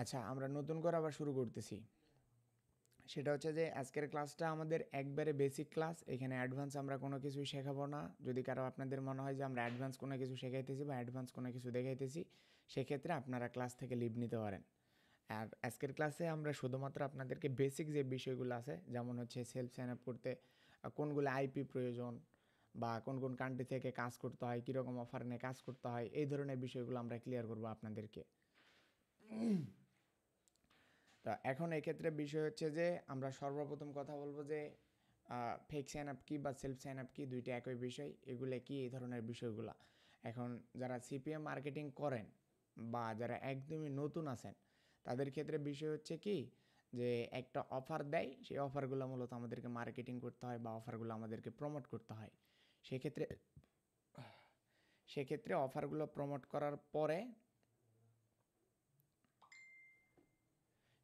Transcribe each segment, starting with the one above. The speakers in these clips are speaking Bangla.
আচ্ছা, আমরা নতুন করে আবার শুরু করতেছি। সেটা হচ্ছে যে আজকের ক্লাসটা আমাদের একবারে বেসিক ক্লাস। এখানে অ্যাডভান্স আমরা কোনো কিছুই শেখাবো না। যদি কারো আপনাদের মনে হয় যে আমরা অ্যাডভান্স কোনো কিছু শেখাইতেছি বা অ্যাডভান্স কোনো কিছু দেখাইতেছি, সেক্ষেত্রে আপনারা ক্লাস থেকে লিভ নিতে পারেন। আর আজকের ক্লাসে আমরা শুধুমাত্র আপনাদেরকে বেসিক যে বিষয়গুলো আছে, যেমন হচ্ছে সেলফ সাইন আপ করতে কোনগুলো আইপি প্রয়োজন বা কোন কোন কান্ট্রি থেকে কাজ করতে হয়, কীরকম অফার নিয়ে কাজ করতে হয়, এই ধরনের বিষয়গুলো আমরা ক্লিয়ার করবো আপনাদেরকে। তা এখন এক্ষেত্রে বিষয় হচ্ছে যে আমরা সর্বপ্রথম কথা বলবো যে ফেক সাইন আপ কী বা সেলফ সাইন আপ কী, দুইটা একই বিষয়। এগুলো কি, এই ধরনের বিষয়গুলো এখন যারা সিপিএম মার্কেটিং করেন বা যারা একদমই নতুন আছেন তাদের ক্ষেত্রে বিষয় হচ্ছে কি, যে একটা অফার দেয়, সেই অফারগুলো মূলত আমাদেরকে মার্কেটিং করতে হয় বা অফারগুলো আমাদেরকে প্রমোট করতে হয়। সেক্ষেত্রে অফারগুলো প্রমোট করার পরে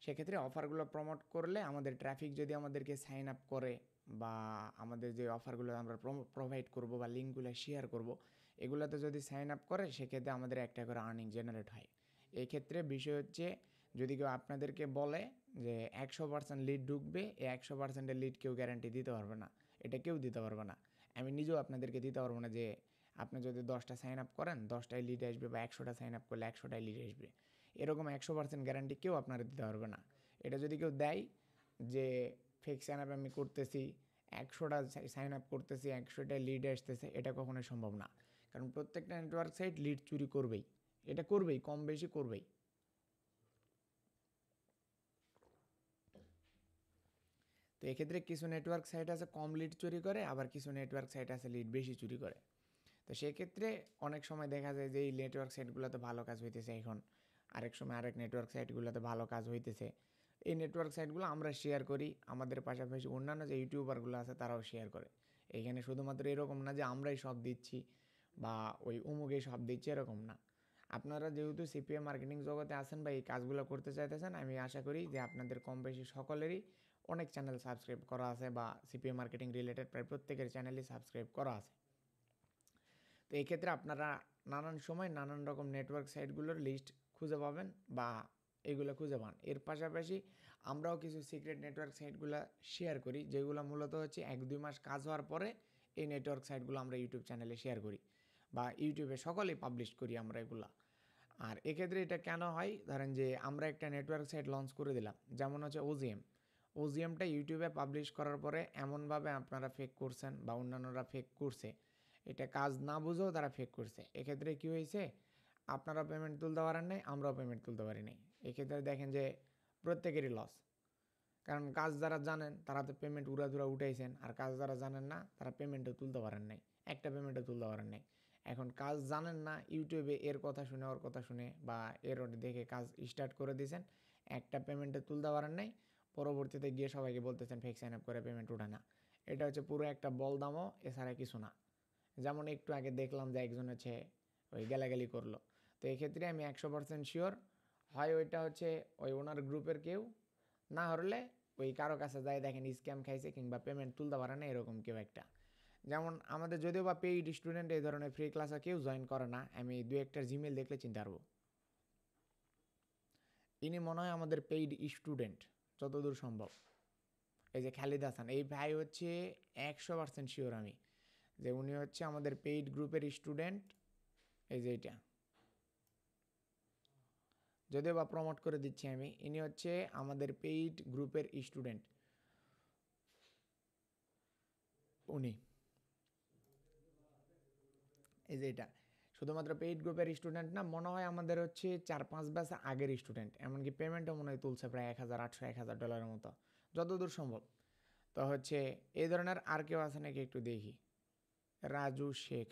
সেক্ষেত্রে অফারগুলো প্রমোট করলে আমাদের ট্রাফিক যদি আমাদেরকে সাইন আপ করে বা আমাদের যে অফারগুলো আমরা প্রোভাইড করব বা লিঙ্কগুলো শেয়ার করব, এগুলোতে যদি সাইন আপ করে, সেক্ষেত্রে আমাদের একটা করে আর্নিং জেনারেট হয়। এই ক্ষেত্রে বিষয় হচ্ছে, যদি কেউ আপনাদেরকে বলে যে 100% লিড ঢুকবে, এই 100%-এর লিড কেউ গ্যারান্টি দিতে পারবে না। এটা কেউ দিতে পারবে না। আমি নিজেও আপনাদেরকে দিতে পারবো না যে আপনি যদি 10টা সাইন আপ করেন 10টাই লিড আসবে, বা 100টা সাইন আপ করলে 100টাই লিড আসবে। এরকম 100% গ্যারান্টি কেউ আপনারা দিতে পারবে না। এটা যদি কেউ দেয় যে ফেক সাইন আপ আমি করতেছি, 100টা সাইন আপ করতেছি, 100টায় লিড আসতেছে, এটা কখনোই সম্ভব না। কারণ প্রত্যেকটা নেটওয়ার্ক সাইট লিড চুরি করবেই, এটা করবেই, কম বেশি করবেই। তো এক্ষেত্রে কিছু নেটওয়ার্ক সাইট আছে কম লিড চুরি করে, আবার কিছু নেটওয়ার্ক সাইট আছে লিড বেশি চুরি করে। তো সেক্ষেত্রে অনেক সময় দেখা যায় যে এই নেটওয়ার্ক সাইটগুলোতে ভালো কাজ হইতেছে, এখন আরেক সময় আরেক নেটওয়ার্ক সাইটগুলোতে ভালো কাজ হইতেছে। এই নেটওয়ার্ক সাইটগুলো আমরা শেয়ার করি, আমাদের পাশাপাশি অন্যান্য যে ইউটিউবারগুলো আছে তারাও শেয়ার করে। এইখানে শুধুমাত্র এরকম না যে আমরাই সব দিচ্ছি বা ওই অমুকেই সব দিচ্ছি, এরকম না। আপনারা যেহেতু সিপিএম মার্কেটিং জগতে আছেন বা এই কাজগুলো করতে চাইতেছেন, আমি আশা করি যে আপনাদের কম বেশি সকলেরই অনেক চ্যানেল সাবস্ক্রাইব করা আছে বা সিপিএম মার্কেটিং রিলেটেড প্রায় প্রত্যেকের চ্যানেলই সাবস্ক্রাইব করা আছে। তো এই ক্ষেত্রে আপনারা নানান সময় নানান রকম নেটওয়ার্ক সাইটগুলোর লিস্ট খুঁজে পাবেন বা এগুলো খুঁজে পান। এর পাশাপাশি আমরাও কিছু সিক্রেট নেটওয়ার্ক সাইটগুলো শেয়ার করি, যেগুলো মূলত হচ্ছে 1-2 মাস কাজ হওয়ার পরে এই নেটওয়ার্ক সাইটগুলো আমরা ইউটিউব চ্যানেলে শেয়ার করি বা ইউটিউবে সকলেই পাবলিশ করি আমরা এগুলা। আর এক্ষেত্রে এটা কেন হয়, ধরেন যে আমরা একটা নেটওয়ার্ক সাইট লঞ্চ করে দিলাম, যেমন হচ্ছে ওজিএমটা ইউটিউবে পাবলিশ করার পরে এমনভাবে আপনারা ফেক করছেন বা অন্যান্যরা ফেক করছে, এটা কাজ না বুঝেও তারা ফেক করছে। এক্ষেত্রে কী হয়েছে, আপনারা পেমেন্ট তুলতে পারেন নাই, আমরাও পেমেন্ট তুলতে পারি নাই। এক্ষেত্রে দেখেন যে প্রত্যেকেরই লস। কারণ কাজ যারা জানেন তারা তো পেমেন্ট উড়াধুরা উঠাইছেন, আর কাজ যারা জানেন না তারা পেমেন্টও তুলতে পারেন নাই, একটা পেমেন্টও তুলতে পারেন নাই। এখন কাজ জানেন না, ইউটিউবে এর কথা শুনে ওর কথা শুনে বা এর দেখে কাজ স্টার্ট করে দিয়েছেন, একটা পেমেন্টে তুলতে পারেন নাই, পরবর্তীতে গিয়ে সবাইকে বলতেছেন ফেক সাইন আপ করে পেমেন্ট ওঠে না। এটা হচ্ছে পুরো একটা বলদামও, এছাড়া কিছু না। যেমন একটু আগে দেখলাম যে একজন হচ্ছে ওই গালাগালি করলো। তো এক্ষেত্রে আমি 100% শিওর, হয় ওইটা হচ্ছে ওই ওনার গ্রুপের কেউ, না হলে ওই কারো কাছে যায় দেখেন স্ক্যাম খাইছে কিংবা পেমেন্ট তুলতে পারে না, এরকম কেউ একটা। যেমন আমাদের যদিও বা পেইড স্টুডেন্ট এই ধরনের ফ্রি ক্লাসে কেউ জয়েন করে না, আমি 2-1টার জিমেল দেখলে চিনতে পারবো। ইনি মনে হয় আমাদের পেইড স্টুডেন্ট যতদূর সম্ভব। এই যে খালিদ হাসান, এই ভাই হচ্ছে 100% শিওর আমি যে উনি হচ্ছে আমাদের পেইড গ্রুপের স্টুডেন্ট। এই যে এটা যদিও বা প্রমোট করে দিচ্ছি আমি, ইনি হচ্ছে আমাদের পেইড গ্রুপের স্টুডেন্ট, উনি। এই যে এটা শুধুমাত্র পেইড গ্রুপের স্টুডেন্ট না, মনে হয় আমাদের হচ্ছে 4-5 ব্যাচ আগের স্টুডেন্ট, এমনকি পেমেন্টও মনে হয় তুলছে প্রায় $1,800-1,000 মতো যতদূর সম্ভব। তো হচ্ছে এই ধরনের আর কেউ আছে নাকি একটু দেখি। রাজু শেখ,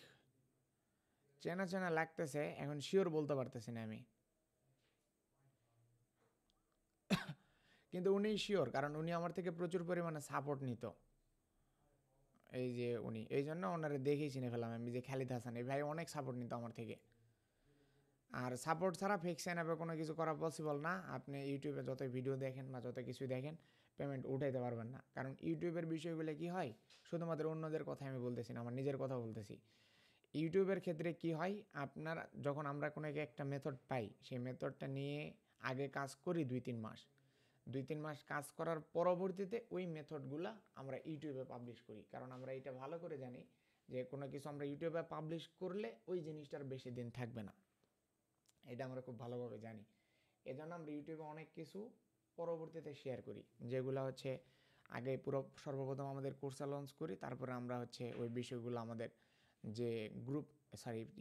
চেনা চেনা লাগতেছে, এখন শিওর বলতে পারতেছি না আমি, কিন্তু উনি শিওর, কারণ উনি আমার থেকে প্রচুর পরিমাণে সাপোর্ট নিত। এই যে উনি, এই জন্য ওনারে দেখেই চিনে ফেলাম আমি যে খালিদ হাসান, এই ভাই অনেক সাপোর্ট নিত আমার থেকে। আর সাপোর্ট ছাড়া ফেক সাইন আপে কোনো কিছু করা পসিবল না। আপনি ইউটিউবে যত ভিডিও দেখেন বা যত কিছু দেখেন, পেমেন্ট উঠাইতে পারবেন না। কারণ ইউটিউবের বিষয়গুলো কি হয়, শুধুমাত্র অন্যদের কথা আমি বলতেছি না, আমার নিজের কথা বলতেছি। ইউটিউবের ক্ষেত্রে কি হয়, আপনার যখন আমরা কোনো একটা মেথড পাই, সেই মেথডটা নিয়ে আগে কাজ করি 2-3 মাস, 2-3 মাস কাজ করার পরবর্তীতে ওই মেথডগুলা আমরা ইউটিউবে পাবলিশ করি, কারণ আমরা এটা ভালো করে জানি যে কোনো কিছু আমরা ইউটিউবে পাবলিশ করলে ওই জিনিসটার বেশি দিন থাকবে না, এটা আমরা খুব ভালোভাবে জানি। এজন্য আমরা ইউটিউবে অনেক কিছু পরবর্তীতে শেয়ার করি, যেগুলো হচ্ছে আগে পুরো সর্বপ্রথম আমাদের কোর্সে লঞ্চ করি, তারপরে আমরা হচ্ছে ওই বিষয়গুলো আমাদের যে গ্রুপ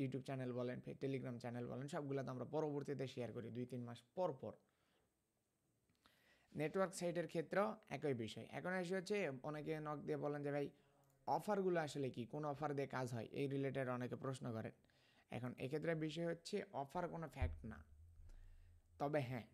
ইউটিউব চ্যানেল বলেন, টেলিগ্রাম চ্যানেল বলেন, সবগুলোতে আমরা পরবর্তীতে শেয়ার করি 2-3 মাস পর পর। নেটওয়ার্ক সাইটের ক্ষেত্রেও একই বিষয়। এখন এসে হচ্ছে অনেকে নক দিয়ে বলেন যে ভাই অফারগুলো আসলে কি, কোন অফার দিয়ে কাজ হয়, এই রিলেটেড অনেকে প্রশ্ন করেন। এখন এক্ষেত্রে বিষয় হচ্ছে অফার কোনো ফ্যাক্ট না, তবে হ্যাঁ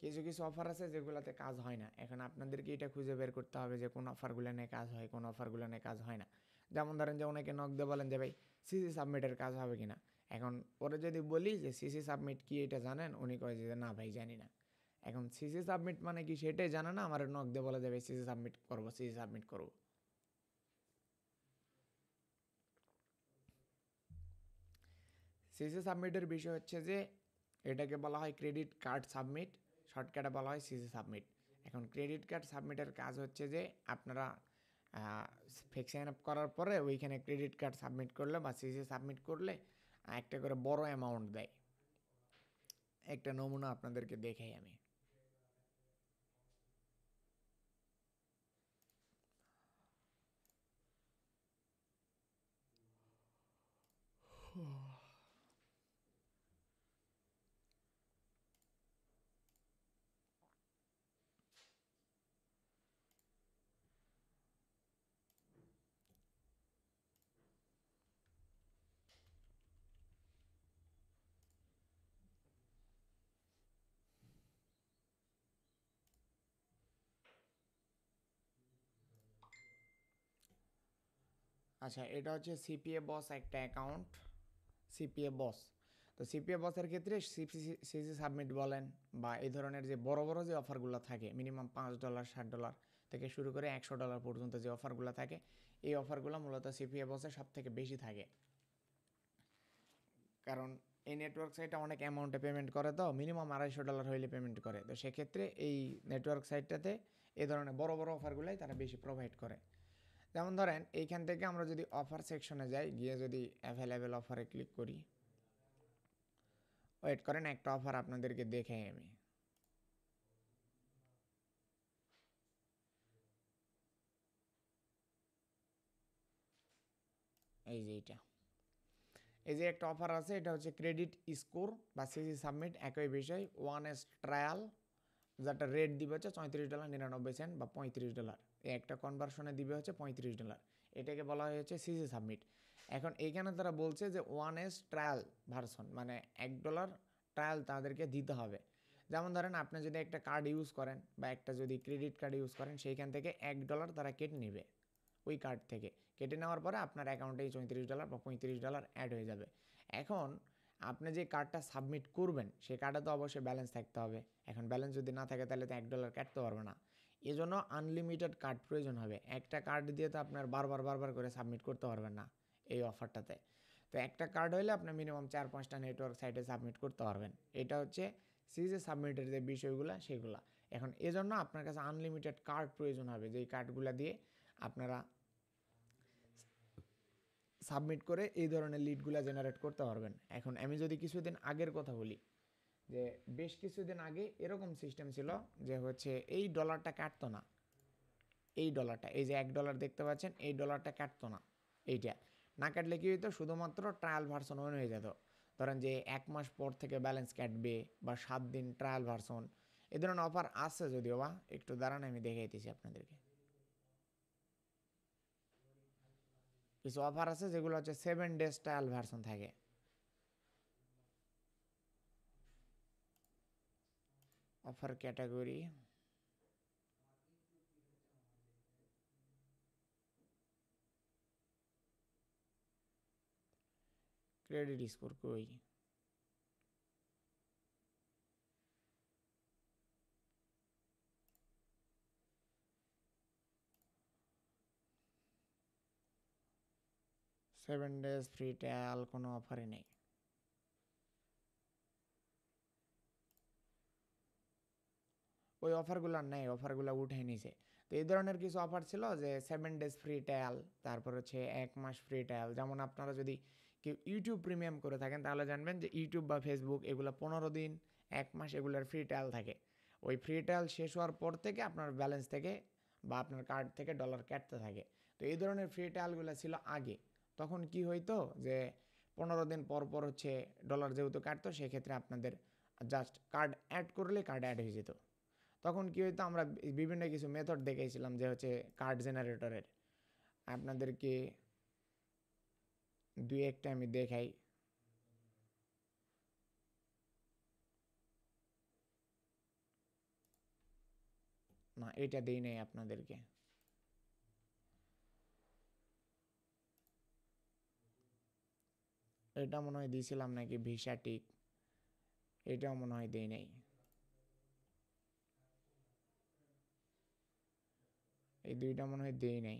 কিছু কিছু অফার আছে যেগুলোতে কাজ হয় না। এখন আপনাদেরকে এটা খুঁজে বের করতে হবে যে কোন অফারগুলো নিয়ে কাজ হয়, কোন অফারগুলো নিয়ে কাজ হয় না। যেমন ধরেন যে অনেকে নক দিয়ে বলেন যে ভাই সিসি সাবমিটের কাজ হবে কিনা। এখন ওরা যদি বলি যে সিসি সাবমিট কি এটা জানেন, উনি কয় যে না ভাই জানি না। এখন সিসি সাবমিট মানে কি সেটাই জানে না, আমার নক দিয়ে বলে যাবে সিসি সাবমিট করবো, সিসি সাবমিট করবো। সিসি সাবমিটের বিষয় হচ্ছে যে এটাকে বলা হয় ক্রেডিট কার্ড সাবমিট, শর্টকাটে বলা হয় সিসি সাবমিট। এখন ক্রেডিট কার্ড সাবমিটের কাজ হচ্ছে যে আপনারা ফেক সাইন আপ করার পরে ওইখানে ক্রেডিট কার্ড সাবমিট করলে বা সিসি সাবমিট করলে একটা করে বড় অ্যামাউন্ট দেয়। একটা নমুনা আপনাদেরকে দেখাই আমি। আচ্ছা, এটা হচ্ছে সিপিএ বস একটা অ্যাকাউন্ট, সিপিএ বস। তো সিপিএ বসের ক্ষেত্রে সিসি সাবমিট বলেন বা এই ধরনের যে বড় বড় যে অফারগুলো থাকে, মিনিমাম $5 $60 থেকে শুরু করে $100 পর্যন্ত যে অফারগুলো থাকে, এই অফারগুলো মূলত সিপিএ বসে সব থেকে বেশি থাকে। কারণ এই নেটওয়ার্ক সাইটটা অনেক অ্যামাউন্টে পেমেন্ট করে, তো মিনিমাম $250 হইলে পেমেন্ট করে। তো সেক্ষেত্রে এই নেটওয়ার্ক সাইটটাতে এই ধরনের বড় বড় অফারগুলোই তারা বেশি প্রোভাইড করে। যেমন ধরেন এইখান থেকে আমরা যদি অফার সেকশনে যাই, গিয়ে যদি অ্যাভেলেবেল অফারে ক্লিক করি, ওয়েট করেন একটা অফার আপনাদেরকে দেখাই আমি। এই যে এইটা, এই যে একটা অফার আছে, এটা হচ্ছে ক্রেডিট স্কোর বা সিসি সাবমিট একই বিষয়, 1S ট্রায়াল, যেটা রেট দিবে হচ্ছে $34.99 বা $35। এই একটা কনভার্সনে দিবে হচ্ছে $35। এটাকে বলা হয়েছে সিসি সাবমিট। এখন এইখানে তারা বলছে যে 1S ট্রায়াল ভার্সন, মানে $1 ট্রায়াল তাদেরকে দিতে হবে। যেমন ধরেন আপনি যদি একটা কার্ড ইউজ করেন বা একটা যদি ক্রেডিট কার্ড ইউজ করেন, সেইখান থেকে $1 তারা কেটে নেবে ওই কার্ড থেকে। কেটে নেওয়ার পরে আপনার অ্যাকাউন্টে $34 বা $35 অ্যাড হয়ে যাবে। এখন আপনি যে কার্ডটা সাবমিট করবেন সেই কার্ডে তো অবশ্যই ব্যালেন্স থাকতে হবে। এখন ব্যালেন্স যদি না থাকে তাহলে তো $1 কাটতে পারবে না। এজন্য আনলিমিটেড কার্ড প্রয়োজন হবে। একটা কার্ড দিয়ে তো আপনার বারবার করে সাবমিট করতে পারবেন না এই অফারটাতে। তো একটা কার্ড হলে আপনি মিনিমাম 4-5টা নেটওয়ার্ক সাইটে সাবমিট করতে পারবেন। এটা হচ্ছে সিজে সাবমিটের যে বিষয়গুলো সেগুলা। এখন এজন্য আপনার কাছে আনলিমিটেড কার্ড প্রয়োজন হবে, যেই কার্ডগুলো দিয়ে আপনারা সাবমিট করে এই ধরনের লিডগুলো জেনারেট করতে পারবেন। এখন আমি যদি কিছুদিন আগের কথা বলি, যে বেশ কিছুদিন আগে এরকম সিস্টেম ছিল যে হচ্ছে এই ডলারটা কাটতো না, এই ডলারটা, এই যে $1 দেখতে পাচ্ছেন, এই ডলারটা কাটতো না। এইটা না কাটলে কি হইতো, শুধুমাত্র ট্রায়াল ভার্সন অন হয়ে যেত। ধরেন যে 1 মাস পর থেকে ব্যালেন্স কাটবে বা 7 দিন ট্রায়াল ভার্সন, এই ধরনের অফার আছে যদিও বা, একটু দাঁড়ান আমি দেখাইতেছি আপনাদেরকে। কিছু অফার আছে যেগুলো হচ্ছে 7 ডেজ ট্রায়াল ভার্সন থাকে। অফার ক্যাটাগরি, ক্রেডিট স্কোর কই, সেভেন ডেজ ফ্রি ট্রায়াল কোনো অফারই নেই। ওই অফারগুলো আর নেই, অফারগুলো উঠে নিছে। তো এই ধরনের কিছু অফার ছিল যে 7 ডেজ ফ্রি ট্রায়াল, তারপর হচ্ছে 1 মাস ফ্রি ট্রায়াল। যেমন আপনারা যদি কেউ ইউটিউব প্রিমিয়াম করে থাকেন তাহলে জানবেন যে ইউটিউব বা ফেসবুক এগুলো 15 দিন 1 মাস এগুলোর ফ্রি ট্রায়াল থাকে। ওই ফ্রি ট্রায়াল শেষ হওয়ার পর থেকে আপনার ব্যালেন্স থেকে বা আপনার কার্ড থেকে ডলার কাটতে থাকে। তো এই ধরনের ফ্রি ট্রায়ালগুলো ছিল আগে। তখন কি হইতো যে 15 দিন পর পর হচ্ছে ডলার যেহেতু কাটতো, সেক্ষেত্রে আপনাদের জাস্ট কার্ড অ্যাড করলে কার্ড অ্যাড হয়ে যেত। তখন কি হইতো, আমরা বিভিন্ন কিছু মেথড দেখাইছিলাম যে হচ্ছে কার্ড জেনারেটরের। আপনাদেরকে দুই একটা আমি দেখাই। না, এটা দেই নাই আপনাদেরকে। এটা মনে হয় দিয়েছিলাম নাকি ভিসা টিক, এটাও মনে হয় দেই নাই। এই দুইটা মনে হয় দেই নাই।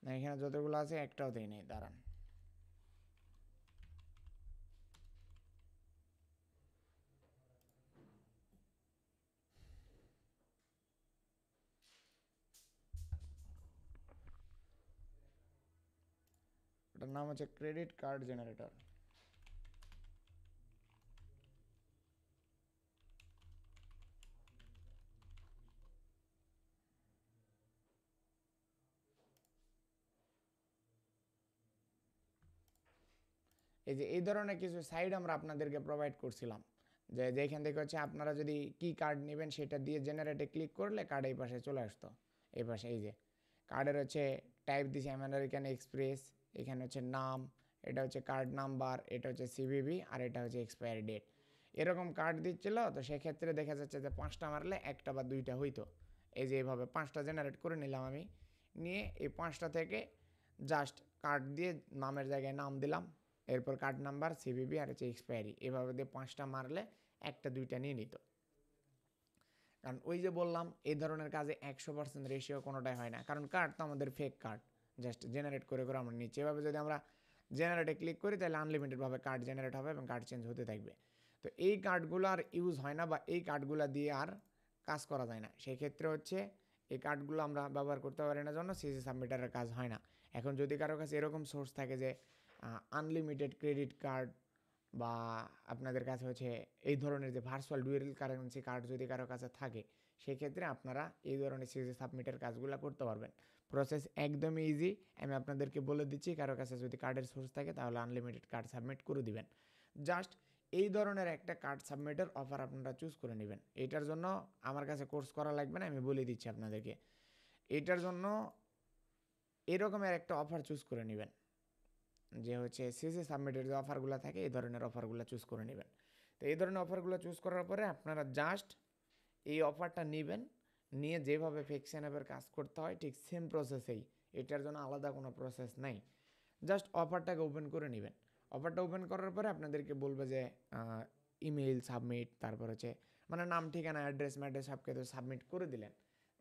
না, এখানে যতগুলো আছে একটাও দেই নাই, দাঁড়ান। ওটার নাম হচ্ছে ক্রেডিট কার্ড জেনারেটর। এই যে এই ধরনের কিছু সাইট আমরা আপনাদেরকে প্রোভাইড করছিলাম, যে যেখান থেকে হচ্ছে আপনারা যদি কি কার্ড নেবেন সেটা দিয়ে জেনারেটে ক্লিক করলে কার্ড এই পাশে চলে আসতো। এই পাশে এই যে কার্ডের হচ্ছে টাইপ দিছি আমেরিকান এক্সপ্রেস, এখানে হচ্ছে নাম, এটা হচ্ছে কার্ড নাম্বার, এটা হচ্ছে সিভিভি, আর এটা হচ্ছে এক্সপায়ারি ডেট। এরকম কার্ড দিচ্ছিল। তো সেক্ষেত্রে দেখা যাচ্ছে যে 5টা মারলে একটা বা দুইটা হইতো। এই যে এইভাবে 5টা জেনারেট করে নিলাম আমি, নিয়ে এই 5টা থেকে জাস্ট কার্ড দিয়ে নামের জায়গায় নাম দিলাম, এরপর কার্ড নাম্বার, সিভিভি, আর হচ্ছে এক্সপায়ারি, এভাবে দিয়ে 5টা মারলে একটা দুইটা নিয়ে নিত। কারণ ওই যে বললাম এই ধরনের কাজে 100% রেশিও কোনোটাই হয় না, কারণ কার্ড তো আমাদের ফেক কার্ড, জাস্ট জেনারেট করে করে আমরা নিচ্ছি। এভাবে যদি আমরা জেনারেটে ক্লিক করি তাহলে আনলিমিটেডভাবে কার্ড জেনারেট হবে এবং কার্ড চেঞ্জ হতে থাকবে। তো এই কার্ডগুলো আর ইউজ হয় না, বা এই কার্ডগুলো দিয়ে আর কাজ করা যায় না। সেই ক্ষেত্রে হচ্ছে এই কার্ডগুলো আমরা ব্যবহার করতে পারি না, জন্য সিসি সাবমিটারের কাজ হয় না। এখন যদি কারো কাছে এরকম সোর্স থাকে যে আনলিমিটেড ক্রেডিট কার্ড, বা আপনাদের কাছে হচ্ছে এই ধরনের যে ভার্চুয়াল ডুয়েল কারেন্সি কার্ড যদি কারো কাছে থাকে, সেক্ষেত্রে আপনারা এই ধরনের সিসি সাবমিটের কাজগুলো করতে পারবেন। প্রসেস একদমই ইজি, আমি আপনাদেরকে বলে দিচ্ছি। কারো কাছে যদি কার্ডের সোর্স থাকে তাহলে আনলিমিটেড কার্ড সাবমিট করে দিবেন। জাস্ট এই ধরনের একটা কার্ড সাবমিটের অফার আপনারা চুজ করে নেবেন। এটার জন্য আমার কাছে কোর্স করা লাগবে না, আমি বলে দিচ্ছি আপনাদেরকে। এটার জন্য এরকমের একটা অফার চুজ করে নেবেন, যে হচ্ছে সিসি সাবমিটের যে অফারগুলো থাকে এই ধরনের অফারগুলো চুজ করে নেবেন। তো এই ধরনের অফারগুলো চুজ করার পরে আপনারা জাস্ট এই অফারটা নেবেন, নিয়ে যেভাবে ফিক্সেন অ্যাপের কাজ করতে হয় ঠিক সেম প্রসেসেই, এটার জন্য আলাদা কোনো প্রসেস নাই। জাস্ট অফারটাকে ওপেন করে নেবেন। অফারটা ওপেন করার পরে আপনাদেরকে বলবে যে ইমেইল সাবমিট, তারপর হচ্ছে মানে নাম ঠিকানা অ্যাড্রেস ম্যাড্রেস সব কিছু সাবমিট করে দিলেন।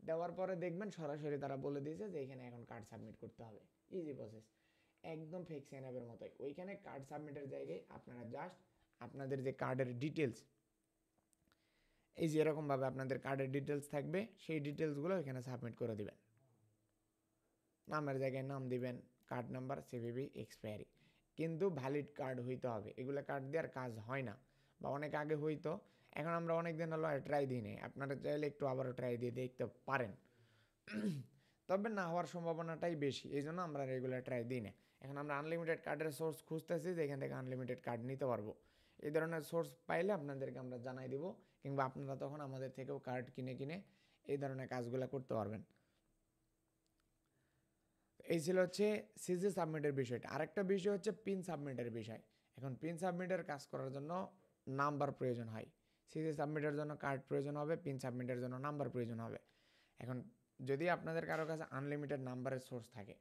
দেওয়ার পরে দেখবেন সরাসরি তারা বলে দিয়েছে যে এখানে এখন কার্ড সাবমিট করতে হবে। ইজি প্রসেস, একদম ফিক্সেন অ্যাপের মতোই। ওইখানে কার্ড সাবমিটের জায়গায় আপনারা জাস্ট আপনাদের যে কার্ডের ডিটেলস, এই যে এরকমভাবে আপনাদের কার্ডের ডিটেলস থাকবে, সেই ডিটেলসগুলো এখানে সাবমিট করে দিবেন। নামের জায়গায় নাম দিবেন, কার্ড নাম্বার, সিভিভি, এক্সপায়ারি। কিন্তু ভ্যালিড কার্ড হইতে হবে, এগুলো কার্ড দিয়ে আর কাজ হয় না। বা অনেক আগে হইতো, এখন আমরা অনেক দিন হলো ট্রাই দিই নি। আপনারা চাইলে একটু আবারও ট্রাই দিয়ে দেখতে পারেন। তবে না হওয়ার সম্ভাবনাটাই বেশি, এই জন্য আমরা রেগুলার ট্রাই দিই না। এখন আমরা আনলিমিটেড কার্ডের সোর্স খুঁজতেছি যে এখান থেকে আনলিমিটেড কার্ড নিতে পারবো। এই ধরনের সোর্স পাইলে আপনাদেরকে আমরা জানাই দিব, কিংবা আপনারা তখন আমাদের থেকেও কার্ড কিনে কিনে এই ধরনের কাজগুলো করতে পারবেন। এই ছিল হচ্ছে সিজি সাবমিটের বিষয়টা। আরেকটা বিষয় হচ্ছে পিন সাবমিটের বিষয়। এখন পিন সাবমিটের কাজ করার জন্য নাম্বার প্রয়োজন হয়। সিজি সাবমিটের জন্য কার্ড প্রয়োজন হবে, পিন সাবমিটের জন্য নাম্বার প্রয়োজন হবে। এখন যদি আপনাদের কারো কাছে আনলিমিটেড নাম্বারের সোর্স থাকে,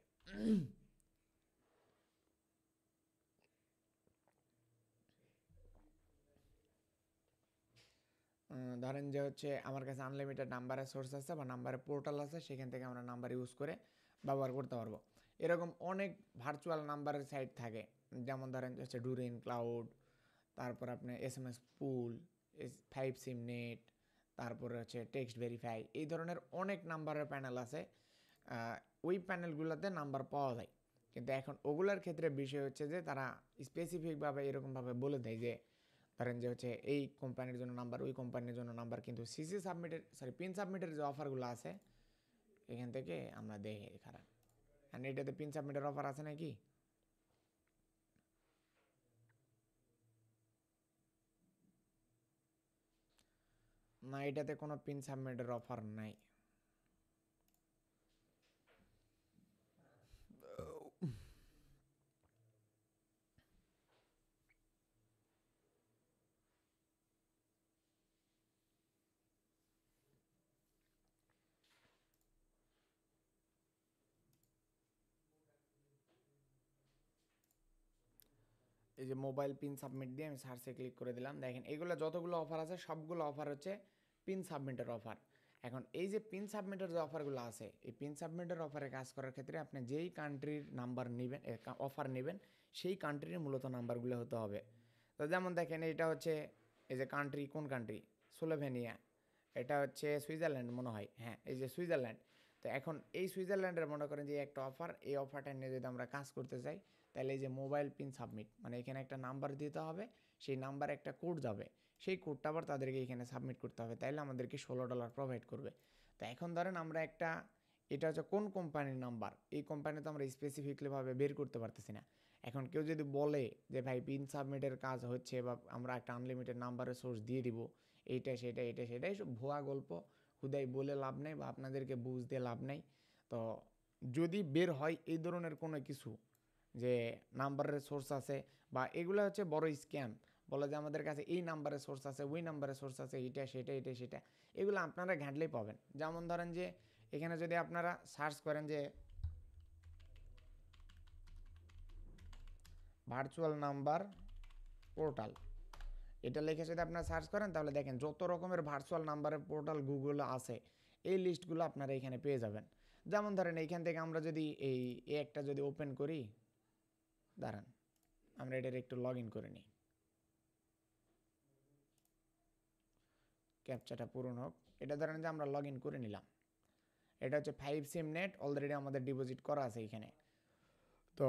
ধরেন যে হচ্ছে আমার কাছে আনলিমিটেড নাম্বারের সোর্স আছে বা নাম্বারের পোর্টাল আছে, সেখান থেকে আমরা নাম্বার ইউজ করে ব্যবহার করতে পারবো। এরকম অনেক ভার্চুয়াল নাম্বারের সাইট থাকে, যেমন ধরেন হচ্ছে ডুরিন ক্লাউড, তারপর আপনার SMS পুল, 5 সিম নেট, তারপরে হচ্ছে টেক্সট ভেরিফাই, এই ধরনের অনেক নাম্বারের প্যানেল আছে। ওই প্যানেলগুলোতে নাম্বার পাওয়া যায়, কিন্তু এখন ওগুলোর ক্ষেত্রে বিষয় হচ্ছে যে তারা স্পেসিফিকভাবে এরকমভাবে বলে দেয় যে ধরেন যে হচ্ছে এই কোম্পানির জন্য নাম্বার, ওই কোম্পানির জন্য নাম্বার, কিন্তু পিন সাবমিটের যে অফারগুলো আছে এখান থেকে আমরা দেখি খারাপ। আর এটাতে পিন সাবমিটের অফার আছে নাকি? না, এটাতে কোনো পিন সাবমিটের অফার নাই। এই যে মোবাইল পিন সাবমিট দিয়ে আমি সার্চে ক্লিক করে দিলাম, দেখেন এগুলো যতগুলো অফার আছে সবগুলো অফার হচ্ছে পিন সাবমিটের অফার। এখন এই যে পিন সাবমিটের যে অফারগুলো আছে, এই পিন সাবমিটের অফারে কাজ করার ক্ষেত্রে আপনি যেই কান্ট্রির নাম্বার নেবেন, অফার নেবেন, সেই কান্ট্রির মূলত নাম্বারগুলো হতে হবে। তো যেমন দেখেন এটা হচ্ছে, এই যে কান্ট্রি, কোন কান্ট্রি? স্লোভেনিয়া। এটা হচ্ছে সুইজারল্যান্ড মনে হয়, হ্যাঁ এই যে সুইজারল্যান্ড। তো এখন এই সুইজারল্যান্ডের মনে করেন যে একটা অফার, এই অফারটা নিয়ে যদি আমরা কাজ করতে চাই, তাহলে এই যে মোবাইল পিন সাবমিট মানে এখানে একটা নাম্বার দিতে হবে, সেই নাম্বারে একটা কোড যাবে, সেই কোডটা আবার তাদেরকে এখানে সাবমিট করতে হবে, তাইলে আমাদেরকে $16 প্রোভাইড করবে। তো এখন ধরেন আমরা একটা, এটা হচ্ছে কোন কোম্পানির নাম্বার, এই কোম্পানি তো আমরা স্পেসিফিকলিভাবে বের করতে পারতেছি না। এখন কেউ যদি বলে যে ভাই পিন সাবমিটের কাজ হচ্ছে, বা আমরা একটা আনলিমিটেড নাম্বারের সোর্স দিয়ে দিব, এইটা সেটা এটা সেটা, এইসব ভুয়া গল্প হুদাই বলে লাভ নেই, বা আপনাদেরকে বুঝতে লাভ নেই। তো যদি বের হয় এই ধরনের কোনো কিছু, যে নাম্বারের সোর্স আছে, বা এগুলো হচ্ছে বড় স্ক্যাম, বলে যে আমাদের কাছে এই নাম্বারের সোর্স আছে, ওই নাম্বারের সোর্স আছে, এটা সেটা এটা সেটা, এগুলো আপনারা ঘাঁটলেই পাবেন। যেমন ধরেন যে এখানে যদি আপনারা সার্চ করেন যে ভার্চুয়াল নাম্বার পোর্টাল, এটা লিখে যদি আপনারা সার্চ করেন, তাহলে দেখেন যত রকমের ভার্চুয়াল নাম্বারের পোর্টাল গুগলে আছে, এই লিস্টগুলো আপনারা এখানে পেয়ে যাবেন। যেমন ধরেন এইখান থেকে আমরা যদি এই একটা যদি ওপেন করি, দাঁড়ান আমরা এটার একটু লগ ইন করে নিই, ক্যাপচাটা পূরণ হোক। এটা ধরেন যে আমরা লগ ইন করে নিলাম, এটা হচ্ছে 5 সিম নেট, অলরেডি আমাদের ডিপোজিট করা আছে এখানে। তো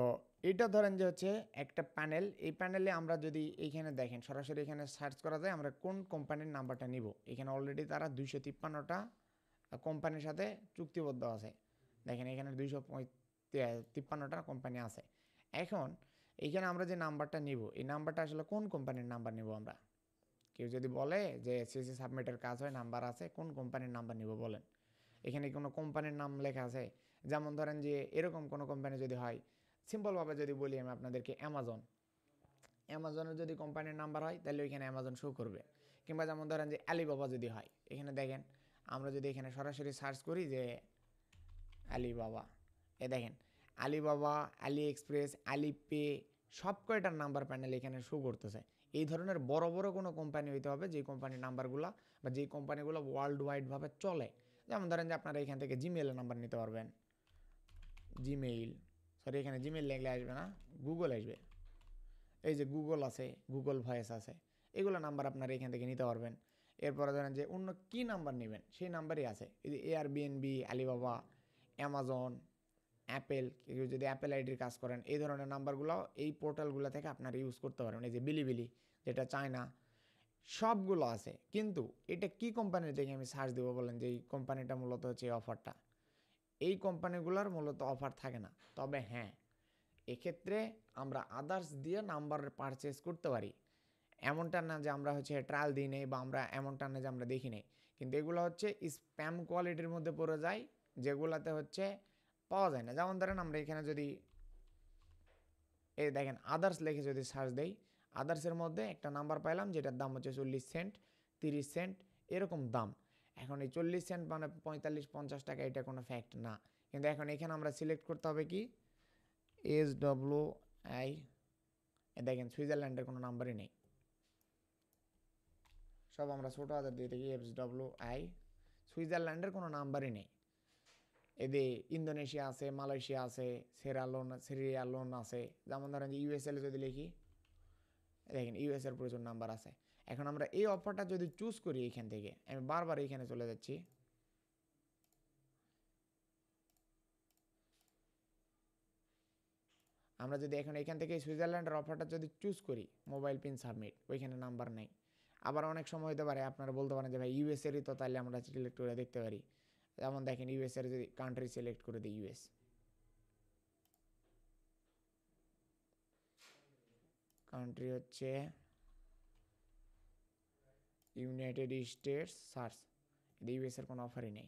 এটা ধরেন যে হচ্ছে একটা প্যানেল, এই প্যানেলে আমরা যদি এইখানে দেখেন সরাসরি এখানে সার্চ করা যায় আমরা কোন কোম্পানির নাম্বারটা নিব, এখানে অলরেডি তারা 253টা কোম্পানির সাথে চুক্তিবদ্ধ আছে। দেখেন এখানে 253টা কোম্পানি আছে। এখন এইখানে আমরা যে নাম্বারটা নিব, এই নাম্বারটা আসলে কোন কোম্পানির নাম্বার নিব আমরা? কেউ যদি বলে যে সিসি সাবমিটের কাজ হয়, নাম্বার আছে, কোন কোম্পানির নাম্বার নিব বলেন? এখানে কোনো কোম্পানির নাম লেখা আছে? যেমন ধরেন যে এরকম কোনো কোম্পানি যদি হয়, সিম্পলভাবে যদি বলি আমি আপনাদেরকে, অ্যামাজনের যদি কোম্পানির নাম্বার হয় তাহলে ওইখানে অ্যামাজন শো করবে। কিংবা যেমন ধরেন যে আলিবাবা যদি হয়, এখানে দেখেন আমরা যদি এখানে সরাসরি সার্চ করি যে আলিবাবা, এ দেখেন আলিবাবা, আলি এক্সপ্রেস, আলিপে, সব কয়টার নাম্বার প্যানেল এখানে শো করতেছে। এই ধরনের বড় বড় কোনো কোম্পানি হইতে হবে, যে কোম্পানির নাম্বারগুলো বা যেই কোম্পানিগুলো ওয়ার্ল্ড ওয়াইডভাবে চলে। যেমন ধরেন যে আপনারা এখান থেকে জিমেইলের নাম্বার নিতে পারবেন, জিমেইল, সরি এখানে জিমেইল লিখলে আসবে না, গুগল আসবে। এই যে গুগল আছে, গুগল ভয়েস আছে, এগুলো নাম্বার আপনারা এখান থেকে নিতে পারবেন। এরপরে ধরেন যে অন্য কী নাম্বার নেবেন সেই নাম্বারই আছে, এই যে এয়ারবিএনবি, আলিবাবা, অ্যামাজন, অ্যাপেল, কেউ যদি অ্যাপেল আইডির কাজ করেন, এই ধরনের নাম্বারগুলো এই পোর্টালগুলো থেকে আপনারা ইউজ করতে পারবেন। এই যে বিলিবিলি, যেটা চায়না, সবগুলো আছে। কিন্তু এটা কি কোম্পানির দেখে আমি সার্চ দেবো বলেন, যে এই কোম্পানিটা মূলত হচ্ছে এই অফারটা, এই কোম্পানিগুলোর মূলত অফার থাকে না। তবে হ্যাঁ, এক্ষেত্রে আমরা আদার্স দিয়ে নাম্বার পারচেস করতে পারি। এমনটা না যে আমরা হচ্ছে ট্রায়াল দিই নেই, বা আমরা এমনটা না যে আমরা দেখি নেই, কিন্তু এগুলো হচ্ছে স্প্যাম কোয়ালিটির মধ্যে পড়ে যায়, যেগুলাতে হচ্ছে পাওয়া যায় না। যেমন ধরেন আমরা এখানে যদি এই দেখেন আদার্স লিখে যদি সার্চ দেই, আদার্সের মধ্যে একটা নাম্বার পাইলাম যেটার দাম হচ্ছে 40 সেন্ট, 30 সেন্ট, এরকম দাম। এখন এই 40 সেন্ট মানে 45-50 টাকা, এটা কোনো ফ্যাক্ট না। কিন্তু এখন এখানে আমরা সিলেক্ট করতে হবে কি, SWI, দেখেন সুইজারল্যান্ডের কোনো নাম্বারই নেই, সব আমরা ছোটো হাজার দিয়ে থাকি, SWI, সুইজারল্যান্ডের কোনো নাম্বারই নেই। এদের ইন্দোনেশিয়া আছে, মালয়েশিয়া আছে, সিরিয়ালোন আছে। যেমন ধরেন যে ইউএসএল যদি লিখি, দেখেন ইউএস এর প্রচুর নাম্বার আছে। এখন আমরা এই অফারটা যদি চুজ করি এখান থেকে, আমি বারবার এখানে চলে যাচ্ছি, আমরা যদি এখন এখান থেকে সুইজারল্যান্ডের অফারটা যদি চুজ করি, মোবাইল পিন সাবমিট, ওইখানে নাম্বার নেই। আবার অনেক সময় হতে পারে আপনারা বলতে পারেন যে ভাই ইউএসএরই তো, তাহলে আমরা সিলেক্ট করে দেখতে পারি। যেমন দেখেন ইউএস এর যদি কান্ট্রি সিলেক্ট করে দিই, ইউএস, কান্ট্রি হচ্ছে ইউনাইটেড স্টেটস, সার্চ, ইউএস এর কোনো অফারই নেই।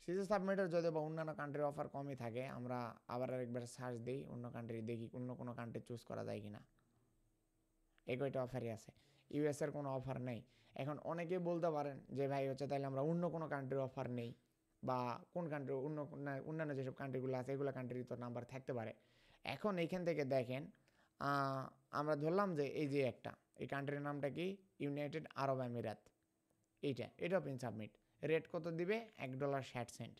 সিজে সাবমিটের যদি বা অন্যান্য কান্ট্রির অফার কমই থাকে, আমরা আবার আরেকবার সার্চ দিই অন্য কান্ট্রি, দেখি অন্য কোনো কান্ট্রি চুজ করা যায় কিনা। এই কয়টা অফারই আছে, ইউএস এর কোনো অফার নেই। এখন অনেকে বলতে পারেন যে ভাই হচ্ছে তাহলে আমরা অন্য কোনো কান্ট্রির অফার নেই, বা কোন কান্ট্রি অন্যান্য যেসব কান্ট্রিগুলো আছে এগুলো কান্ট্রির তো নাম্বার থাকতে পারে। এখন এইখান থেকে দেখেন, আমরা ধরলাম যে এই যে একটা, এই কান্ট্রির নামটা কি, ইউনাইটেড আরব আমিরাত, এটাও পিন সাবমিট। রেট কত দিবে, $1.60।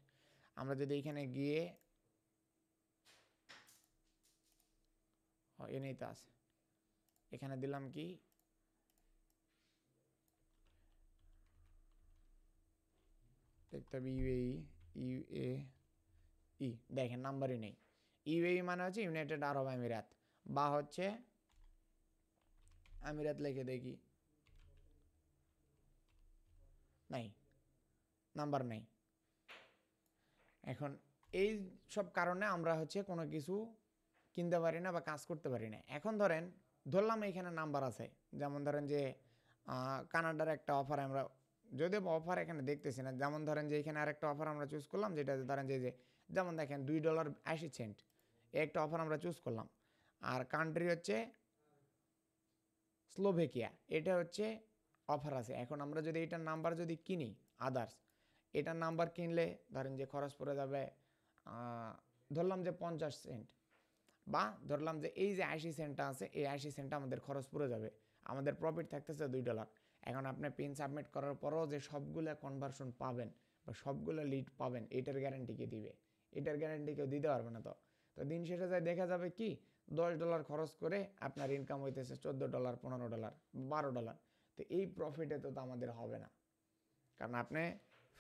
আমরা যদি এখানে গিয়ে, এনেই তো আছে, এখানে দিলাম কি, দেখতে হবে ইউএই, দেখেন নাম্বারই নেই। ইউএই মানে হচ্ছে ইউনাইটেড আরব আমিরাত, বা হচ্ছে আমিরাত লিখে দেখি, নাই, নাম্বার নাই। এখন এই সব কারণে আমরা হচ্ছে কোনো কিছু কিনতে পারি না বা কাজ করতে পারি না। এখন ধরলাম এখানে নাম্বার আছে, যেমন ধরেন যে কানাডার একটা অফার আমরা, যদিও অফার এখানে দেখতেছি না, যেমন ধরেন যে এখানে আরেকটা অফার আমরা চুজ করলাম, যেটা ধরেন যে যেমন দেখেন $2.80, এই একটা অফার আমরা চুজ করলাম। আর কান্ট্রি হচ্ছে স্লোভেকিয়া, এটা হচ্ছে অফার আছে। এখন আমরা যদি এটার নাম্বার যদি কিনি আদার্স, এটার নাম্বার কিনলে ধরেন যে খরচ পড়ে যাবে, ধরলাম যে 50 সেন্ট, বা ধরলাম যে এই যে 80 সেন্টটা আছে, এই 80 সেন্টটা আমাদের খরচ পড়ে যাবে, আমাদের প্রফিট থাকতেছে $2। এখন আপনি পিন সাবমিট করার পরও যে সবগুলো কনভার্সন পাবেন বা সবগুলো লিড পাবেন, এটার গ্যারান্টি কে দিবে? এটার গ্যারান্টি কেউ দিতে পারবে না। তো তো দিন শেষে যায় দেখা যাবে কি, $10 খরচ করে আপনার ইনকাম হইতেছে $14, $15, $12। তো এই প্রফিটে তো আমাদের হবে না, কারণ আপনি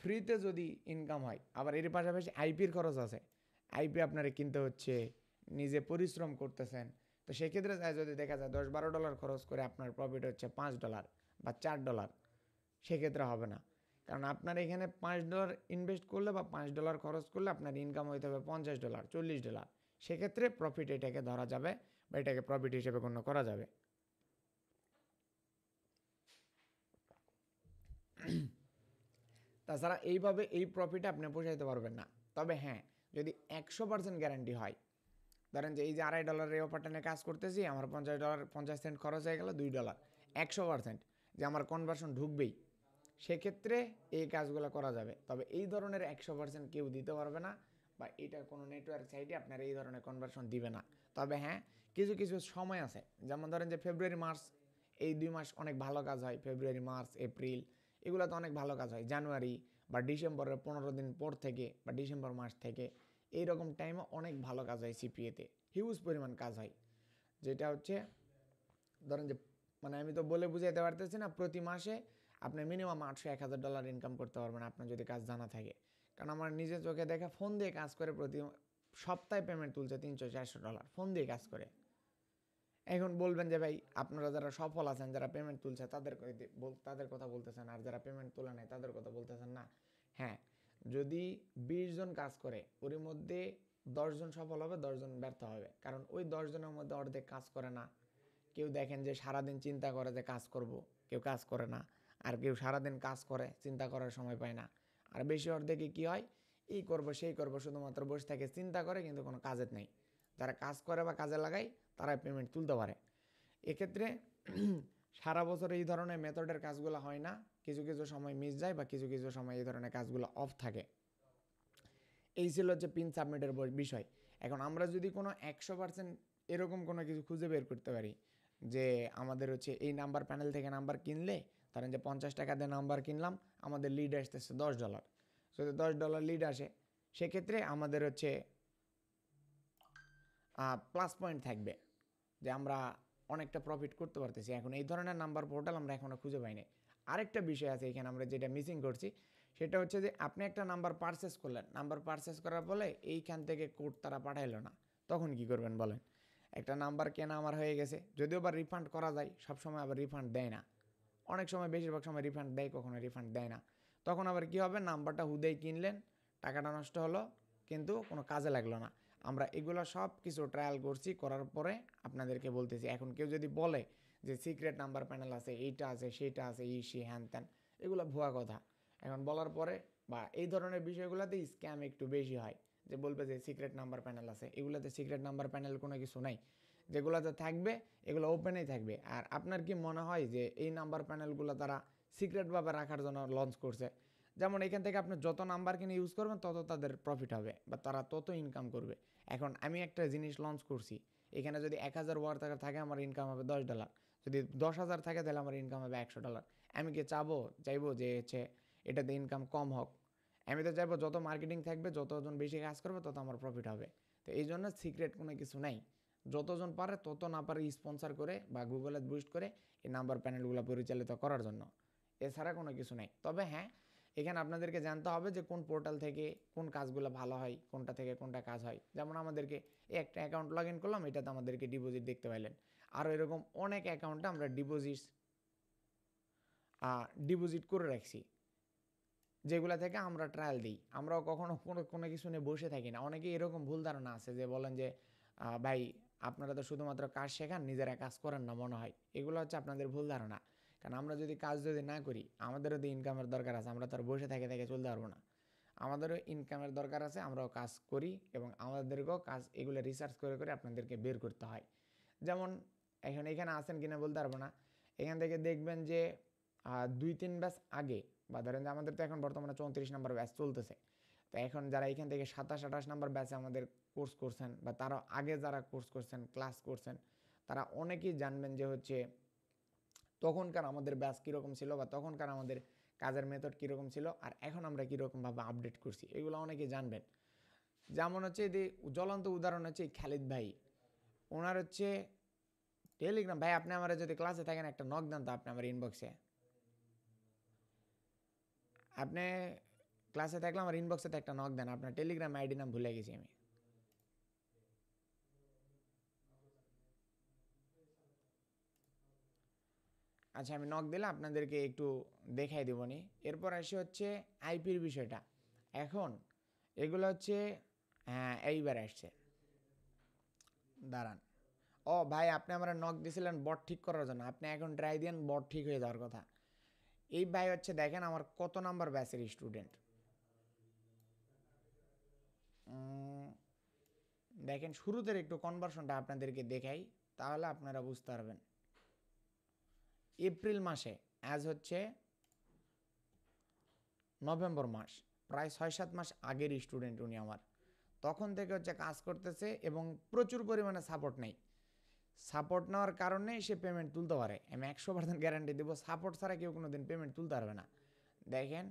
ফ্রিতে যদি ইনকাম হয়, আবার এর পাশাপাশি আইপির খরচ আছে, আইপি আপনারা কিনতে হচ্ছে, নিজে পরিশ্রম করতেছেন। তো সেক্ষেত্রে যদি দেখা যায় $10-12 খরচ করে আপনার প্রফিট হচ্ছে $5 বা $4, সেক্ষেত্রে হবে না। কারণ আপনার এখানে $5 ইনভেস্ট করলে বা $5 খরচ করলে আপনার ইনকাম হইতে হবে $50, $40। সেক্ষেত্রে প্রফিট এটাকে ধরা যাবে বা এটাকে প্রফিট হিসেবে গণ্য করা যাবে। তাছাড়া এইভাবে এই প্রফিট আপনি পোষাইতে পারবেন না। তবে হ্যাঁ, যদি 100% গ্যারান্টি হয়, ধরেন যে এই যে $2.5 এই অফারটা নিয়ে কাজ করতেছি, আমার $50 খরচ হয়ে গেল $2, 100% যে আমার কনভার্সন ঢুকবেই, সেক্ষেত্রে এই কাজগুলো করা যাবে। তবে এই ধরনের 100% কেউ দিতে পারবে না, বা এটা কোনো নেটওয়ার্ক সাইটে আপনার এই ধরনের কনভার্সন দিবে না। তবে হ্যাঁ, কিছু কিছু সময় আছে, যেমন ধরেন যে ফেব্রুয়ারি মার্চ, এই 2 মাস অনেক ভালো কাজ হয়, ফেব্রুয়ারি মার্চ এপ্রিল, এগুলোতে অনেক ভালো কাজ হয়। জানুয়ারি বা ডিসেম্বরের 15 দিন পর থেকে বা ডিসেম্বর মাস থেকে এইরকম টাইমে অনেক ভালো কাজ হয়, সিপিএতে হিউজ পরিমাণ কাজ হয়। যেটা হচ্ছে ধরেন যে, মানে আমি তো বলে বুঝাইতে পারতেছি না, প্রতি মাসে আপনি মিনিমাম $800-1000 ইনকাম করতে পারবেন আপনার যদি কাজ জানা থাকে। কারণ আমার নিজের চোখে দেখা, ফোন দিয়ে কাজ করে প্রতি সপ্তাহে পেমেন্ট তুলছে $300-400 ফোন দিয়ে কাজ করে। এখন বলবেন যে ভাই আপনারা যারা সফল আছেন, যারা পেমেন্ট তুলছে তাদের কথা বলতেছেন, আর যারা পেমেন্ট তোলে নাই তাদের কথা বলতেছেন না। হ্যাঁ, যদি 20 জন কাজ করে, ওর মধ্যে 10 জন সফল হবে, 10 জন ব্যর্থ হবে। কারণ ওই 10 জনের মধ্যে অর্ধেক কাজ করে না। কেউ দেখেন যে সারাদিন চিন্তা করে যে কাজ করব, কেউ কাজ করে না। আর কেউ সারাদিন কাজ করে, চিন্তা করার সময় পায় না। আর বেশি অর্ধেকে কি হয়, এই করব সেই করব শুধুমাত্র বসে থাকে, চিন্তা করে কিন্তু কোনো কাজের নেই। যারা কাজ করে বা কাজে লাগায় তারা পেমেন্ট তুলতে পারে। এক্ষেত্রে সারা বছর এই ধরনের মেথডের কাজগুলো হয় না, কিছু কিছু সময় মিস যায় বা কিছু কিছু সময় এই ধরনের কাজগুলো অফ থাকে। এই ছিল হচ্ছে পিন সাবমিটের বিষয়। এখন আমরা যদি কোনো 100% এরকম কোনো কিছু খুঁজে বের করতে পারি যে আমাদের হচ্ছে এই নাম্বার প্যানেল থেকে নাম্বার কিনলে, ধরেন যে $50 দিয়ে নাম্বার কিনলাম, আমাদের লিড আসতেছে $10, যদি $10 লিড আসে সেক্ষেত্রে আমাদের হচ্ছে প্লাস পয়েন্ট থাকবে যে আমরা অনেকটা প্রফিট করতে পারতেছি। এখন এই ধরনের নাম্বার পোর্টাল আমরা এখনও খুঁজে পাইনি। আরেকটা বিষয় আছে এখানে আমরা যেটা মিসিং করছি সেটা হচ্ছে যে আপনি একটা নাম্বার পারচেস করলেন, নাম্বার পারচেস করার ফলে এইখান থেকে কোড তারা পাঠাইলো না, তখন কি করবেন বলেন? একটা নাম্বার কেনা আমার হয়ে গেছে, যদিও বা রিফান্ড করা যায়, সবসময় আবার রিফান্ড দেয় না, অনেক সময় বেশিরভাগ সময় রিফান্ড দেয়, কখনো রিফান্ড দেয় না। তখন আবার কি হবে, নাম্বারটা হুদেই কিনলেন, টাকাটা নষ্ট হলো, কিন্তু কোনো কাজে লাগলো না। আমরা এগুলো সব কিছু ট্রায়াল করছি, করার পরে আপনাদেরকে বলতেছি। এখন কেউ যদি বলে যে সিক্রেট নাম্বার প্যানেল আছে, এইটা আছে, সেইটা আছে, এই সে হ্যান ত্যান, এগুলো ভুয়া কথা। এখন বলার পরে বা এই ধরনের বিষয়গুলোতে স্ক্যাম একটু বেশি হয়, যে বলবে যে সিক্রেট নাম্বার প্যানেল আছে, এগুলোতে সিক্রেট নাম্বার প্যানেল কোনো কিছু নাই। যেগুলোতে থাকবে এগুলো ওপেনেই থাকবে। আর আপনার কি মনে হয় যে এই নাম্বার প্যানেলগুলো তারা সিক্রেটভাবে রাখার জন্য লঞ্চ করছে? যেমন এখান থেকে আপনি যত নাম্বার কিনে ইউজ করবেন তত তাদের প্রফিট হবে বা তারা তত ইনকাম করবে। এখন আমি একটা জিনিস লঞ্চ করছি, এখানে যদি 1000 ওয়ার থাকে আমার ইনকাম হবে $10, যদি 10,000 থাকে তাহলে আমার ইনকাম হবে $100। আমি কি চাইবো যে হচ্ছে এটাতে ইনকাম কম হোক? আমি তো চাইবো যত মার্কেটিং থাকবে, যতজন বেশি কাজ করবে তত আমার প্রফিট হবে। তো এই জন্য সিক্রেট কোনো কিছু নাই, যতজন পারে তত না পারে স্পন্সার করে বা গুগলে বুস্ট করে এই নাম্বার প্যানেলগুলো পরিচালিত করার জন্য, এছাড়া কোনো কিছু নেই। তবে হ্যাঁ, এখানে আপনাদেরকে জানতে হবে যে কোন পোর্টাল থেকে কোন কাজগুলো ভালো হয়, কোনটা থেকে কোনটা কাজ হয়। যেমন আমাদেরকে একটা অ্যাকাউন্ট লগ ইন করলাম, এটাতে আমাদেরকে ডিপোজিট দেখতে পাইলেন। আরও এরকম অনেক অ্যাকাউন্টে আমরা ডিপোজিট করে রাখছি, যেগুলো থেকে আমরা ট্রায়াল দিই। আমরাও কখনো কোনো কিছু নিয়ে বসে থাকি না। অনেকে এরকম ভুল ধারণা আছে যে বলেন যে ভাই আপনারা তো শুধুমাত্র কাজ শেখান, নিজেরা কাজ করেন না মনে হয়। এগুলো হচ্ছে আপনাদের ভুল ধারণা। কারণ আমরা যদি না করি, আমাদেরও তো ইনকামের দরকার আছে, আমরা তো আর বসে থেকে চলতে পারবো না। আমাদেরও ইনকামের দরকার আছে, আমরাও কাজ করি এবং আমাদেরকেও কাজ এগুলো রিসার্চ করে আপনাদেরকে বের করতে হয়। যেমন এখানে আছেন কিনা বলতে পারবো না। এখান থেকে দেখবেন যে 2-3 ব্যাচ আগে, বা ধরেন যে আমাদের তো এখন বর্তমানে 34 নম্বর ব্যাচ চলতেছে। তো এখন যারা এখান থেকে 27-28 নম্বর ব্যাচে আমাদের কোর্স করছেন বা তারও আগে যারা কোর্স করছেন, ক্লাস করছেন, তারা অনেকেই জানবেন যে হচ্ছে তখনকার আমাদের ব্যাচ কীরকম ছিল বা তখনকার আমাদের কাজের মেথড কীরকম ছিল আর এখন আমরা কীরকমভাবে আপডেট করছি, এগুলো অনেকেই জানবেন। যেমন হচ্ছে যে জ্বলন্ত উদাহরণ হচ্ছে খালিদ ভাই, ওনার হচ্ছে টেলিগ্রাম। ভাই আপনি আমার যদি ক্লাসে থাকেন একটা নক দেন তো আপনি আমার ইনবক্সে, আপনি ক্লাসে থাকলে আমার ইনবক্সে তো একটা নক দেন। আপনার টেলিগ্রাম আইডি নাম ভুলে গেছি আমি। আচ্ছা, আমি নক দিলে আপনাদেরকে একটু দেখাই দেবনি। এরপর আসি হচ্ছে আইপির বিষয়টা। এখন এগুলো হচ্ছে, হ্যাঁ এইবার আসছে, দাঁড়ান। ও ভাই আপনি আমার নক দিয়েছিলেন বট ঠিক করার জন্য, আপনি এখন ট্রাই দেন, বট ঠিক হয়ে যাওয়ার কথা। এই ভাই হচ্ছে দেখেন আমার কত নাম্বার ব্যাচের স্টুডেন্ট। দেখেন শুরুতে একটু কনভার্সনটা আপনাদেরকে দেখাই, তাহলে আপনারা বুঝতে পারবেন। এপ্রিল মাসে অ্যাজ হচ্ছে নভেম্বর মাস, প্রায় 6-7 মাস আগের স্টুডেন্ট উনি আমার। তখন থেকে হচ্ছে কাজ করতেছে এবং প্রচুর পরিমাণে সাপোর্ট নেই। সাপোর্ট নেওয়ার কারণে সে পেমেন্ট তুলতে পারে। আমি 100% গ্যারান্টি দেবো, সাপোর্ট ছাড়া কেউ কোনো দিন পেমেন্ট তুলতে পারবে না। দেখেন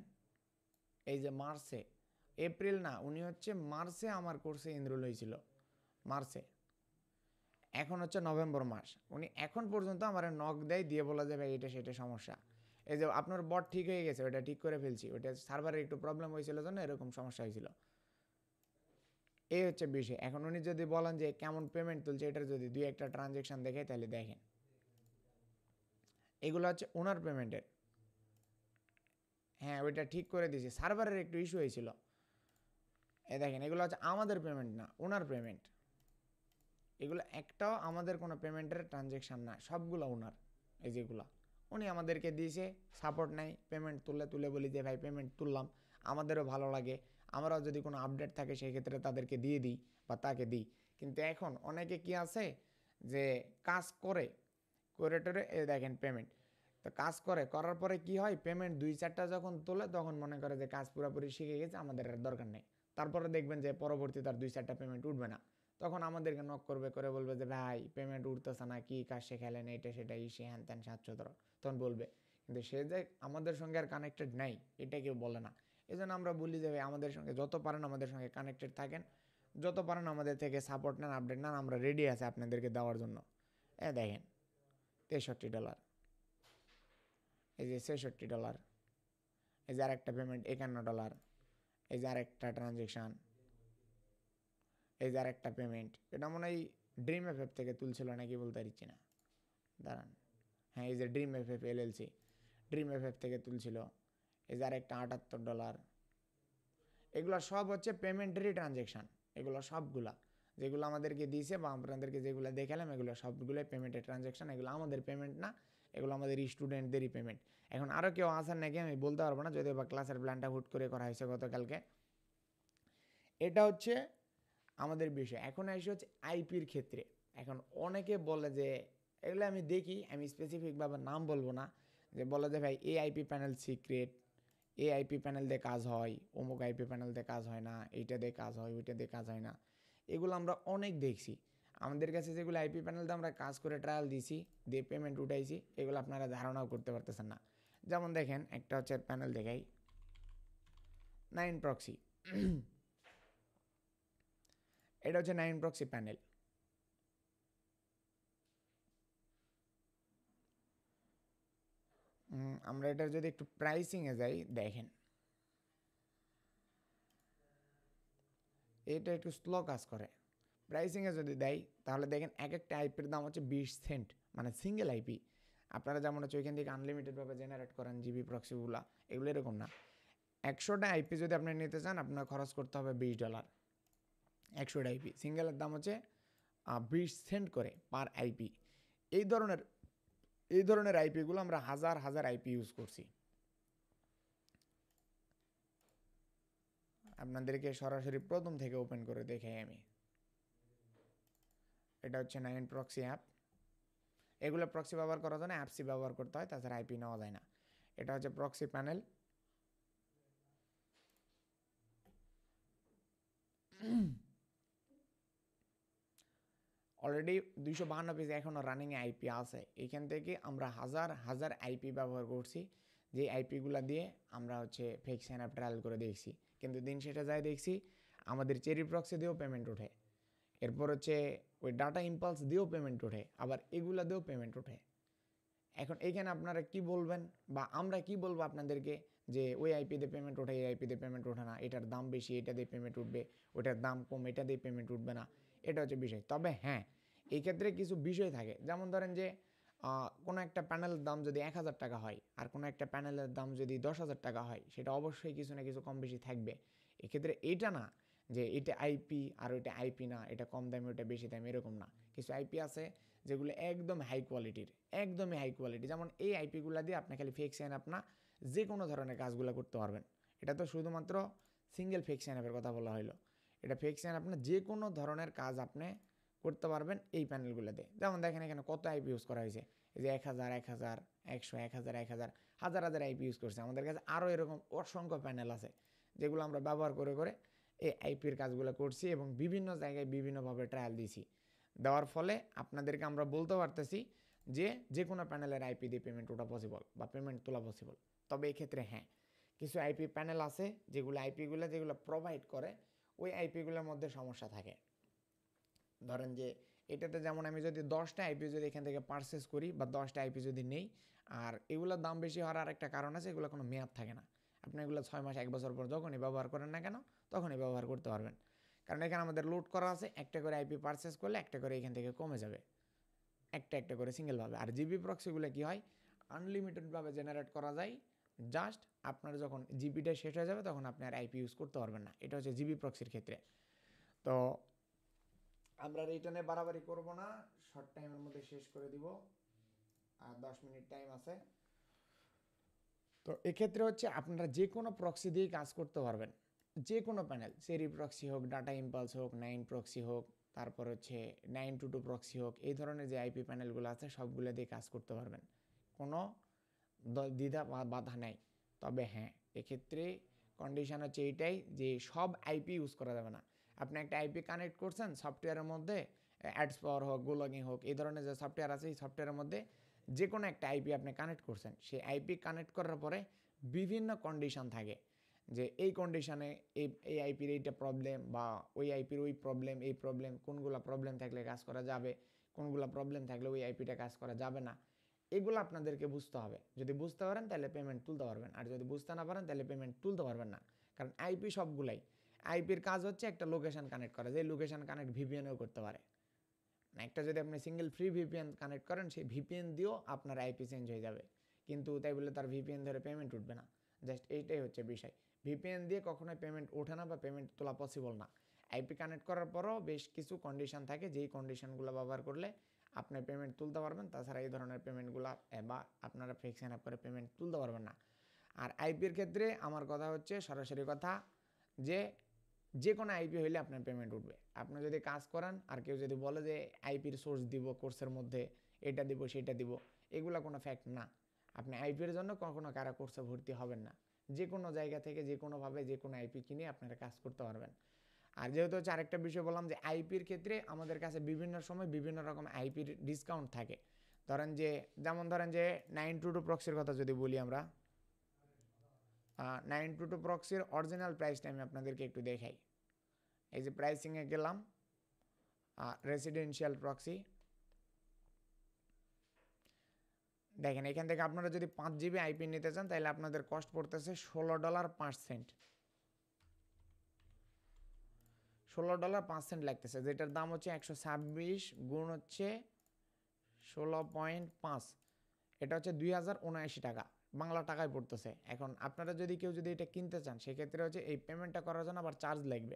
এই যে মার্চে, এপ্রিল না, উনি হচ্ছে মার্চে আমার কোর্সে এনরোল হয়েছিল, মার্চে। এখন হচ্ছে নভেম্বর মাস, উনি এখন পর্যন্ত আমার নক দেয়, দিয়ে বলা যায় ভাই এটা সেটা সমস্যা, এই যে আপনার বট ঠিক হয়ে গেছে, ওটা ঠিক করে ফেলছি, ওটা সার্ভারের একটু প্রবলেম হয়েছিল জন্য এরকম সমস্যা হয়েছিল। এই হচ্ছে বিষয়। এখন উনি যদি বলেন যে কেমন পেমেন্ট তুলছে, এটার যদি 2-1টা ট্রানজ্যাকশান দেখে তাহলে দেখেন, এগুলো হচ্ছে ওনার পেমেন্টের। হ্যাঁ ওইটা ঠিক করে দিয়েছি, সার্ভারের একটু ইস্যু হয়েছিল। দেখেন এগুলো হচ্ছে আমাদের পেমেন্ট না, ওনার পেমেন্ট। এগুলো একটাও আমাদের কোনো পেমেন্টের ট্রানজ্যাকশান না, সবগুলো ওনার। এই যেগুলো উনি আমাদেরকে দিয়েছে, সাপোর্ট নেই, পেমেন্ট তুলে বলি যে ভাই পেমেন্ট তুললাম, আমাদেরও ভালো লাগে, আমরাও যদি কোনো আপডেট থাকে সেই ক্ষেত্রে তাদেরকে দিয়ে দিই বা তাকে দিই। কিন্তু এখন অনেকে কি আছে যে কাজ করে টোরে দেখেন পেমেন্ট, তো কাজ করার পরে কি হয়, পেমেন্ট 2-4টা যখন তোলে তখন মনে করে যে কাজ পুরোপুরি শিখে গেছে, আমাদের আর দরকার নেই। তারপরে দেখবেন যে পরবর্তী তার 2-4টা পেমেন্ট উঠবে না, তখন আমাদেরকে নক করে বলবে যে ভাই পেমেন্ট উঠতেছে না, কি কাজ শেখালেন, এটা সেটা সে হ্যান ত্যান 700 তখন বলবে। কিন্তু সে যে আমাদের সঙ্গে আর কানেক্টেড নাই এটা কেউ বলে না। এই জন্য আমরা বলি যে ভাই আমাদের সঙ্গে যত পারেন আমাদের সঙ্গে কানেক্টেড থাকেন, যত পারেন আমাদের থেকে সাপোর্ট নেন, আপডেট নেন, আমরা রেডি আছি আপনাদেরকে দেওয়ার জন্য। দেখেন $63, এই যে $66, এই যে আরেকটা পেমেন্ট $51, এই যে আরেকটা ট্রানজেকশান, এই যে আরেকটা পেমেন্ট। এটা মনে হয় ড্রিম এফএফ থেকে তুলছিল নাকি বলতে পারছি না, দাঁড়ান। হ্যাঁ, এই যে dream FF LLC, dream FF থেকে তুলছিল। এই যে আরেকটা $78। এগুলো সব হচ্ছে পেমেন্টেরই ট্রানজেকশান। এগুলো সবগুলা যেগুলো আমাদেরকে দিয়েছে বা আপনাদেরকে যেগুলো দেখালাম এগুলো সবগুলোই পেমেন্টের ট্রানজেকশান। এগুলো আমাদের পেমেন্ট না, এগুলো আমাদের স্টুডেন্টদেরই পেমেন্ট। এখন আরও কেউ আসেন নাকি আমি বলতে পারবো না, যদিও বা ক্লাসের প্ল্যানটা হুট করে করা হয়েছে গতকালকে। এটা হচ্ছে আমাদের বিষয়। এখন এসে হচ্ছে আইপির ক্ষেত্রে। এখন অনেকে বলে যে এগুলো আমি দেখি, আমি স্পেসিফিকভাবে নাম বলবো না, যে বলে যে ভাই এই আইপি প্যানেল সিক্রেট, এই আইপি প্যানেল দিয়ে কাজ হয়, অমুক আইপি প্যানেল দিয়ে কাজ হয় না, এইটা দিয়ে কাজ হয়, ওইটা দিয়ে কাজ হয় না। এগুলো আমরা অনেক দেখছি। আমাদের কাছে যেগুলো আইপি প্যানেল দিয়ে আমরা কাজ করে ট্রায়াল দিছি, দিয়ে পেমেন্ট উঠাইছি, এগুলো আপনারা ধারণাও করতে পারতেছেন না। যেমন দেখেন একটা হচ্ছে প্যানেল দেখাই, 9 প্রক্সি। এটা হচ্ছে 9 প্রক্সি প্যানেল। আমরা এটার যদি একটু প্রাইসিংয়ে যাই, দেখেন এটা একটু স্লো কাজ করে। প্রাইসিংয়ে যদি দেয় তাহলে দেখেন এক একটা আইপির দাম হচ্ছে 20 সেন্ট, মানে সিঙ্গেল আইপি। আপনারা যেমন হচ্ছে ওইখান থেকে আনলিমিটেডভাবে জেনারেট করেন জিবি প্রক্সিগুলা, এগুলো এরকম না। 100টা আইপি যদি আপনি নিতে চান আপনার খরচ করতে হবে $20। 100টা আইপি সিঙ্গেলের দাম হচ্ছে 20 সেন্ট করে পার আইপি। এই ধরনের আইপিগুলো আমরা হাজার হাজার আইপি ইউজ করছি। আপনাদেরকে সরাসরি প্রথম থেকে ওপেন করে দেখাই আমি। এটা হচ্ছে 9 প্রক্সি অ্যাপ। এগুলো প্রক্সি ব্যবহার করার জন্য অ্যাপসি ব্যবহার করতে হয়, তাছাড়া আইপি নেওয়া যায় না। এটা হচ্ছে প্রক্সি প্যানেল। অলরেডি 252 পিস এখনও রানিংয়ে আইপি আছে। এইখান থেকে আমরা হাজার হাজার আইপি ব্যবহার করছি, যে আইপিগুলো দিয়ে আমরা হচ্ছে ফেক সাইন আপ ট্রায়াল করে দেখছি। কিন্তু দিন শেষে যায় দেখছি আমাদের চেরি প্রক্সি দিয়েও পেমেন্ট ওঠে, এরপর হচ্ছে ওই ডাটা ইম্পালস দিয়েও পেমেন্ট ওঠে, আবার এগুলা দিয়েও পেমেন্ট ওঠে। এখন এইখানে আপনারা কি বলবেন বা আমরা কি বলবো আপনাদেরকে, যে ওই আইপিতে পেমেন্ট ওঠে, এই আইপিতে পেমেন্ট ওঠে না, এটার দাম বেশি এটা দিয়ে পেমেন্ট উঠবে, ওটার দাম কম এটা দিয়ে পেমেন্ট উঠবে না, এটা হচ্ছে বিষয়। তবে হ্যাঁ, এই ক্ষেত্রে কিছু বিষয় থাকে। যেমন ধরেন যে কোনো একটা প্যানেলের দাম যদি 1000 টাকা হয় আর কোনো একটা প্যানেলের দাম যদি 10,000 টাকা হয়, সেটা অবশ্যই কিছু না কিছু কম বেশি থাকবে। এক্ষেত্রে এইটা না যে এটা আইপি আর ওইটা আইপি না, এটা কম দামি ওইটা বেশি দামি, এরকম না। কিছু আইপি আছে যেগুলো একদম হাই কোয়ালিটির, একদমই হাই কোয়ালিটি। যেমন এই আইপিগুলো দিয়ে আপনি খালি ফেক সাইন আপ না, যে কোনো ধরনের কাজগুলো করতে পারবেন। এটা তো শুধুমাত্র সিঙ্গেল ফেক সাইন আপের কথা বলা হলো। এটা ফেক সাইন আপ না, যে কোনো ধরনের কাজ আপনি করতে পারবেন এই প্যানেলগুলোতে। যেমন দেখেন এখানে কত আইপি ইউজ করা হয়েছে, এই যে 1000, 1000, 100, 1000, 1000, হাজার হাজার আইপি ইউজ করছে। আমাদের কাছে আরও এরকম অসংখ্য প্যানেল আছে যেগুলো আমরা ব্যবহার করে করে এই আইপির কাজগুলো করছি এবং বিভিন্ন জায়গায় বিভিন্নভাবে ট্রায়াল দিয়েছি। দেওয়ার ফলে আপনাদেরকে আমরা বলতে পারতেছি যে যে কোনো প্যানেলের আইপি দিয়ে পেমেন্ট ওঠা পসিবল বা পেমেন্ট তোলা পসিবল। তবে এই ক্ষেত্রে হ্যাঁ, কিছু আইপি প্যানেল আছে যেগুলো প্রোভাইড করে, ওই আইপিগুলোর মধ্যে সমস্যা থাকে। ধরেন যে এটাতে যেমন আমি যদি 10টা আইপি যদি এখান থেকে পারচেস করি বা 10টা আইপি যদি নেই, আর এগুলোর দাম বেশি হওয়ার আরেকটা কারণ আছে, এগুলো কোনো মেয়াদ থাকে না। আপনি এগুলো 6 মাস 1 বছর পর যখনই ব্যবহার করেন না কেন তখনই ব্যবহার করতে পারবেন। কারণ এখানে আমাদের লোড করা আছে, একটা করে আইপি পারচেস করলে একটা করে এখান থেকে কমে যাবে, একটা একটা করে সিঙ্গেলভাবে। আর জিবি প্রক্সিগুলো কী হয়, আনলিমিটেডভাবে জেনারেট করা যায়। জাস্ট আপনার যখন জিবিটা শেষ হয়ে যাবে তখন আপনি আর আইপি ইউজ করতে পারবেন না। এটা হচ্ছে জিবি প্রক্সির ক্ষেত্রে। তো আমরা রিটার্নে বাড়াবাড়ি করব না, শর্ট টাইমের মধ্যে শেষ করে দিব, আর 10 মিনিট টাইম আছে। তো এক্ষেত্রে হচ্ছে আপনারা যে কোনো প্রক্সি দিয়েই কাজ করতে পারবেন, যে কোনো প্যানেল, চেরি প্রক্সি হোক, ডাটা ইম্পালস হোক, 9 প্রক্সি হোক, তারপর হচ্ছে 922 প্রক্সি হোক, এই ধরনের যে আইপি প্যানেলগুলো আছে সবগুলো দিয়ে কাজ করতে পারবেন, কোনো দ্বিধা বা বাধা নেই। তবে হ্যাঁ, এক্ষেত্রে কন্ডিশন হচ্ছে এইটাই যে সব আইপি ইউজ করা যাবে না। আপনি একটা আইপি কানেক্ট করছেন সফটওয়্যারের মধ্যে, অ্যাডস পাওয়ার হোক, গোলগিং হোক, এই ধরনের যে সফটওয়্যার আছে এই সফটওয়্যারের মধ্যে যে কোনো একটা আইপি আপনি কানেক্ট করছেন, সেই আইপি কানেক্ট করার পরে বিভিন্ন কন্ডিশন থাকে। যে এই কন্ডিশনে এই আইপির এইটা প্রবলেম বা ওই আইপির ওই প্রবলেম এই প্রবলেম, কোনগুলো প্রবলেম থাকলে কাজ করা যাবে, কোনগুলো প্রবলেম থাকলে ওই আইপিটা কাজ করা যাবে না, এগুলো আপনাদেরকে বুঝতে হবে। যদি বুঝতে পারেন তাহলে পেমেন্ট তুলতে পারবেন, আর যদি বুঝতে না পারেন তাহলে পেমেন্ট তুলতে পারবেন না। কারণ আইপি সবগুলাই, আইপির কাজ হচ্ছে একটা লোকেশন কানেক্ট করা, যে লোকেশন কানেক্ট ভিপিএনও করতে পারে। একটা যদি আপনি সিঙ্গেল ফ্রি ভিপিএন কানেক্ট করেন, সেই ভিপিএন দিয়েও আপনার আইপি চেঞ্জ হয়ে যাবে, কিন্তু তাই বলে তার ভিপিএন ধরে পেমেন্ট উঠবে না। জাস্ট এইটাই হচ্ছে বিষয়, ভিপিএন দিয়ে কখনোই পেমেন্ট ওঠে না বা পেমেন্ট তোলা পসিবল না। আইপি কানেক্ট করার পরও বেশ কিছু কন্ডিশন থাকে, যেই কন্ডিশনগুলো ব্যবহার করলে আপনি পেমেন্ট তুলতে পারবেন, তাছাড়া এই ধরনের পেমেন্টগুলো বা আপনারা ফিক্সড অ্যাপ করে পেমেন্ট তুলতে পারবেন না। আর আইপির ক্ষেত্রে আমার কথা হচ্ছে সরাসরি কথা, যে কোনো আইপি হইলে আপনার পেমেন্ট উঠবে। আপনি যদি কাজ করেন আর কেউ যদি বলে যে আইপির সোর্স দিব কোর্সের মধ্যে, এটা দিব সেটা দিব, এগুলো কোনো ফ্যাক্ট না। আপনি আইপির জন্য কখনো কারা কোর্সে ভর্তি হবেন না। যে কোনো জায়গা থেকে যে কোনোভাবে যে কোনো আইপি কিনে আপনারা কাজ করতে পারবেন। আর যেহেতু হচ্ছে আরেকটা বিষয় বললাম যে আইপির ক্ষেত্রে আমাদের কাছে বিভিন্ন সময় বিভিন্ন রকম আইপির ডিসকাউন্ট থাকে। যেমন ধরেন যে 922 প্রক্সির কথা যদি বলি আমরা, 922 প্রক্সির অরিজিনাল প্রাইসটা আমি আপনাদেরকে একটু দেখাই। এই যে প্রাইসিংয়ে গেলাম, রেসিডেন্সিয়াল প্রক্সি, দেখেন এখান থেকে আপনারা যদি 5 জিবি আইপি নিতে চান তাহলে আপনাদের কস্ট পড়তেছে $16.05, $16.05 লাগতেছে, যেটার দাম হচ্ছে 126 গুণ হচ্ছে 16.5, এটা হচ্ছে 2079 টাকা, বাংলা টাকায় পড়তেছে। এখন আপনারা যদি কেউ যদি এটা কিনতে চান সেক্ষেত্রে হচ্ছে এই পেমেন্টটা করার জন্য আবার চার্জ লাগবে।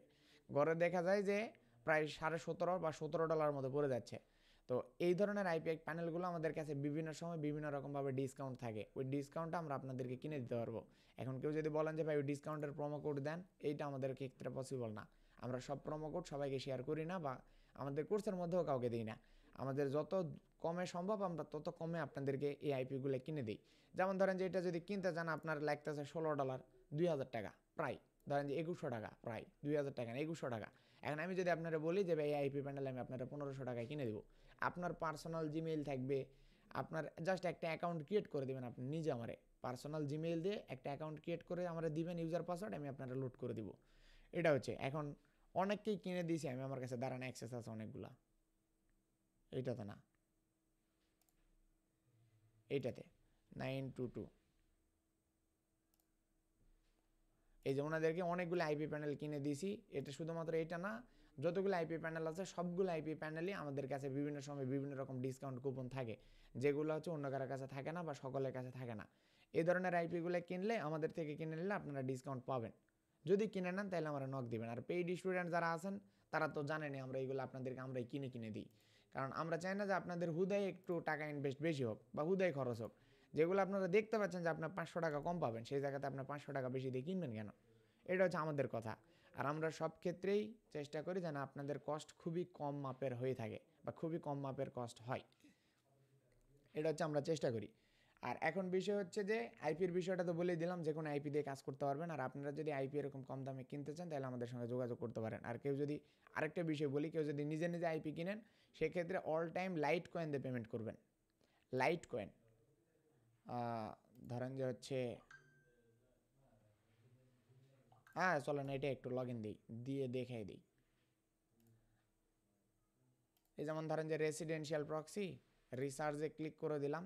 ঘরে দেখা যায় যে প্রায় $17.5 বা $17 মতো পড়ে যাচ্ছে। তো এই ধরনের আইপি প্যানেলগুলো আমাদের কাছে বিভিন্ন সময় বিভিন্ন রকমভাবে ডিসকাউন্ট থাকে, ওই ডিসকাউন্টটা আমরা আপনাদেরকে কিনে দিতে পারবো। এখন কেউ যদি বলেন যে ভাই ওই ডিসকাউন্টের প্রোমো কোড দেন, এইটা আমাদের ক্ষেত্রে পসিবল না। আমরা সব প্রোমো কোড সবাইকে শেয়ার করি না, বা আমাদের কোর্সের মধ্যেও কাউকে দিই না। আমাদের যত কমে সম্ভব আমরা তত কমে আপনাদেরকে এই আইপিগুলো কিনে দিই। যেমন ধরেন যে এটা যদি কিনতে চান আপনার লাগতেছে $16, 2000 টাকা প্রায়, ধরেন যে 2100 টাকা, প্রায় 2000 টাকা না 2100 টাকা। এখন আমি যদি আপনারা বলি যে ভাই এই আইপি প্যানেল আমি আপনারা 1500 টাকায় কিনে দেবো, আপনার পার্সোনাল জিমেইল থাকবে, আপনার জাস্ট একটা অ্যাকাউন্ট ক্রিয়েট করে দেবেন, আপনি নিজে আমারে পার্সোনাল জিমেইল দিয়ে একটা অ্যাকাউন্ট ক্রিয়েট করে আমরা দিবেন ইউজার পাসওয়ার্ড, আমি আপনারা লোড করে দিব। এটা হচ্ছে এখন অনেককেই কিনে দিয়েছি আমি, আমার কাছে দাঁড়ানো অ্যাক্সেস আছে অনেকগুলা। এইটাতে না, এইটাতে 922, এই যে ওনাদেরকে অনেকগুলো আইপি প্যানেল কিনে দিয়েছি। এটা শুধুমাত্র এটা না, যতগুলো আইপি প্যানেল আছে সবগুলো আইপি প্যানেলই আমাদের কাছে বিভিন্ন সময় বিভিন্ন রকম ডিসকাউন্ট কুপন থাকে, যেগুলো হচ্ছে অন্য কারোর কাছে থাকে না বা সকলের কাছে থাকে না। এই ধরনের আইপিগুলো কিনলে আমাদের থেকে কিনে নিলে আপনারা ডিসকাউন্ট পাবেন। যদি কিনে নেন তাহলে আমরা নক দিবেন। আর পেইড স্টুডেন্ট যারা আছেন তারা তো জানেনই আমরা এইগুলো আপনাদেরকে আমরাই কিনে দিই, কারণ আমরা চাই না যে আপনাদের হুদায় একটু টাকা ইনভেস্ট বেশি হোক বা হুদায় খরচ হোক। যেগুলো আপনারা দেখতে পাচ্ছেন যে আপনার 500 টাকা কম পাবেন, সেই জায়গাতে আপনার 500 টাকা বেশি দিয়ে কিনবেন কেন? এটা হচ্ছে আমাদের কথা। আর আমরা সব ক্ষেত্রেই চেষ্টা করি যেন আপনাদের কস্ট খুবই কম মাপের হয়ে থাকে বা খুবই কম মাপের কস্ট হয়, এটা হচ্ছে আমরা চেষ্টা করি। আর এখন বিষয় হচ্ছে যে আইপির বিষয়টা তো বলেই দিলাম, যে কোনো আইপি দিয়ে কাজ করতে পারবেন। আর আপনারা যদি আইপি এরকম কম দামে কিনতে চান তাহলে আমাদের সঙ্গে যোগাযোগ করতে পারেন। আর কেউ যদি, আরেকটা বিষয় বলি, কেউ যদি নিজে নিজে আইপি কিনেন সেক্ষেত্রে অল টাইম লাইট কয়েন দিয়ে পেমেন্ট করবেন। লাইট কয়েন, ধরেন যে হচ্ছে, হ্যাঁ চলেন এটা একটু লগ ইন দিই, দিয়ে দেখাই দিই। এই যেমন ধরেন যে রেসিডেন্সিয়াল প্রক্সি, রিসার্চে ক্লিক করে দিলাম,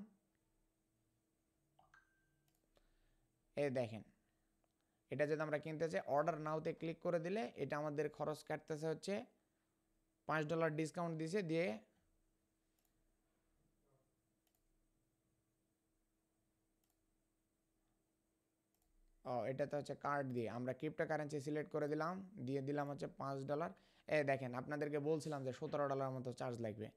এই দেখেন এটা যদি আমরা কিনতে চাই অর্ডার নাওতে ক্লিক করে দিলে এটা আমাদের খরচ কাটতেছে হচ্ছে $5 ডিসকাউন্ট দিছে, দিয়ে এটাতে হচ্ছে কার্ড দিয়ে আমরা ক্রিপ্টোকারেন্সি সিলেক্ট করে দিলাম, দিয়ে দিলাম হচ্ছে $5। দেখেন আপনাদেরকে বলছিলাম যে $17 মতো চার্জ লাগবে,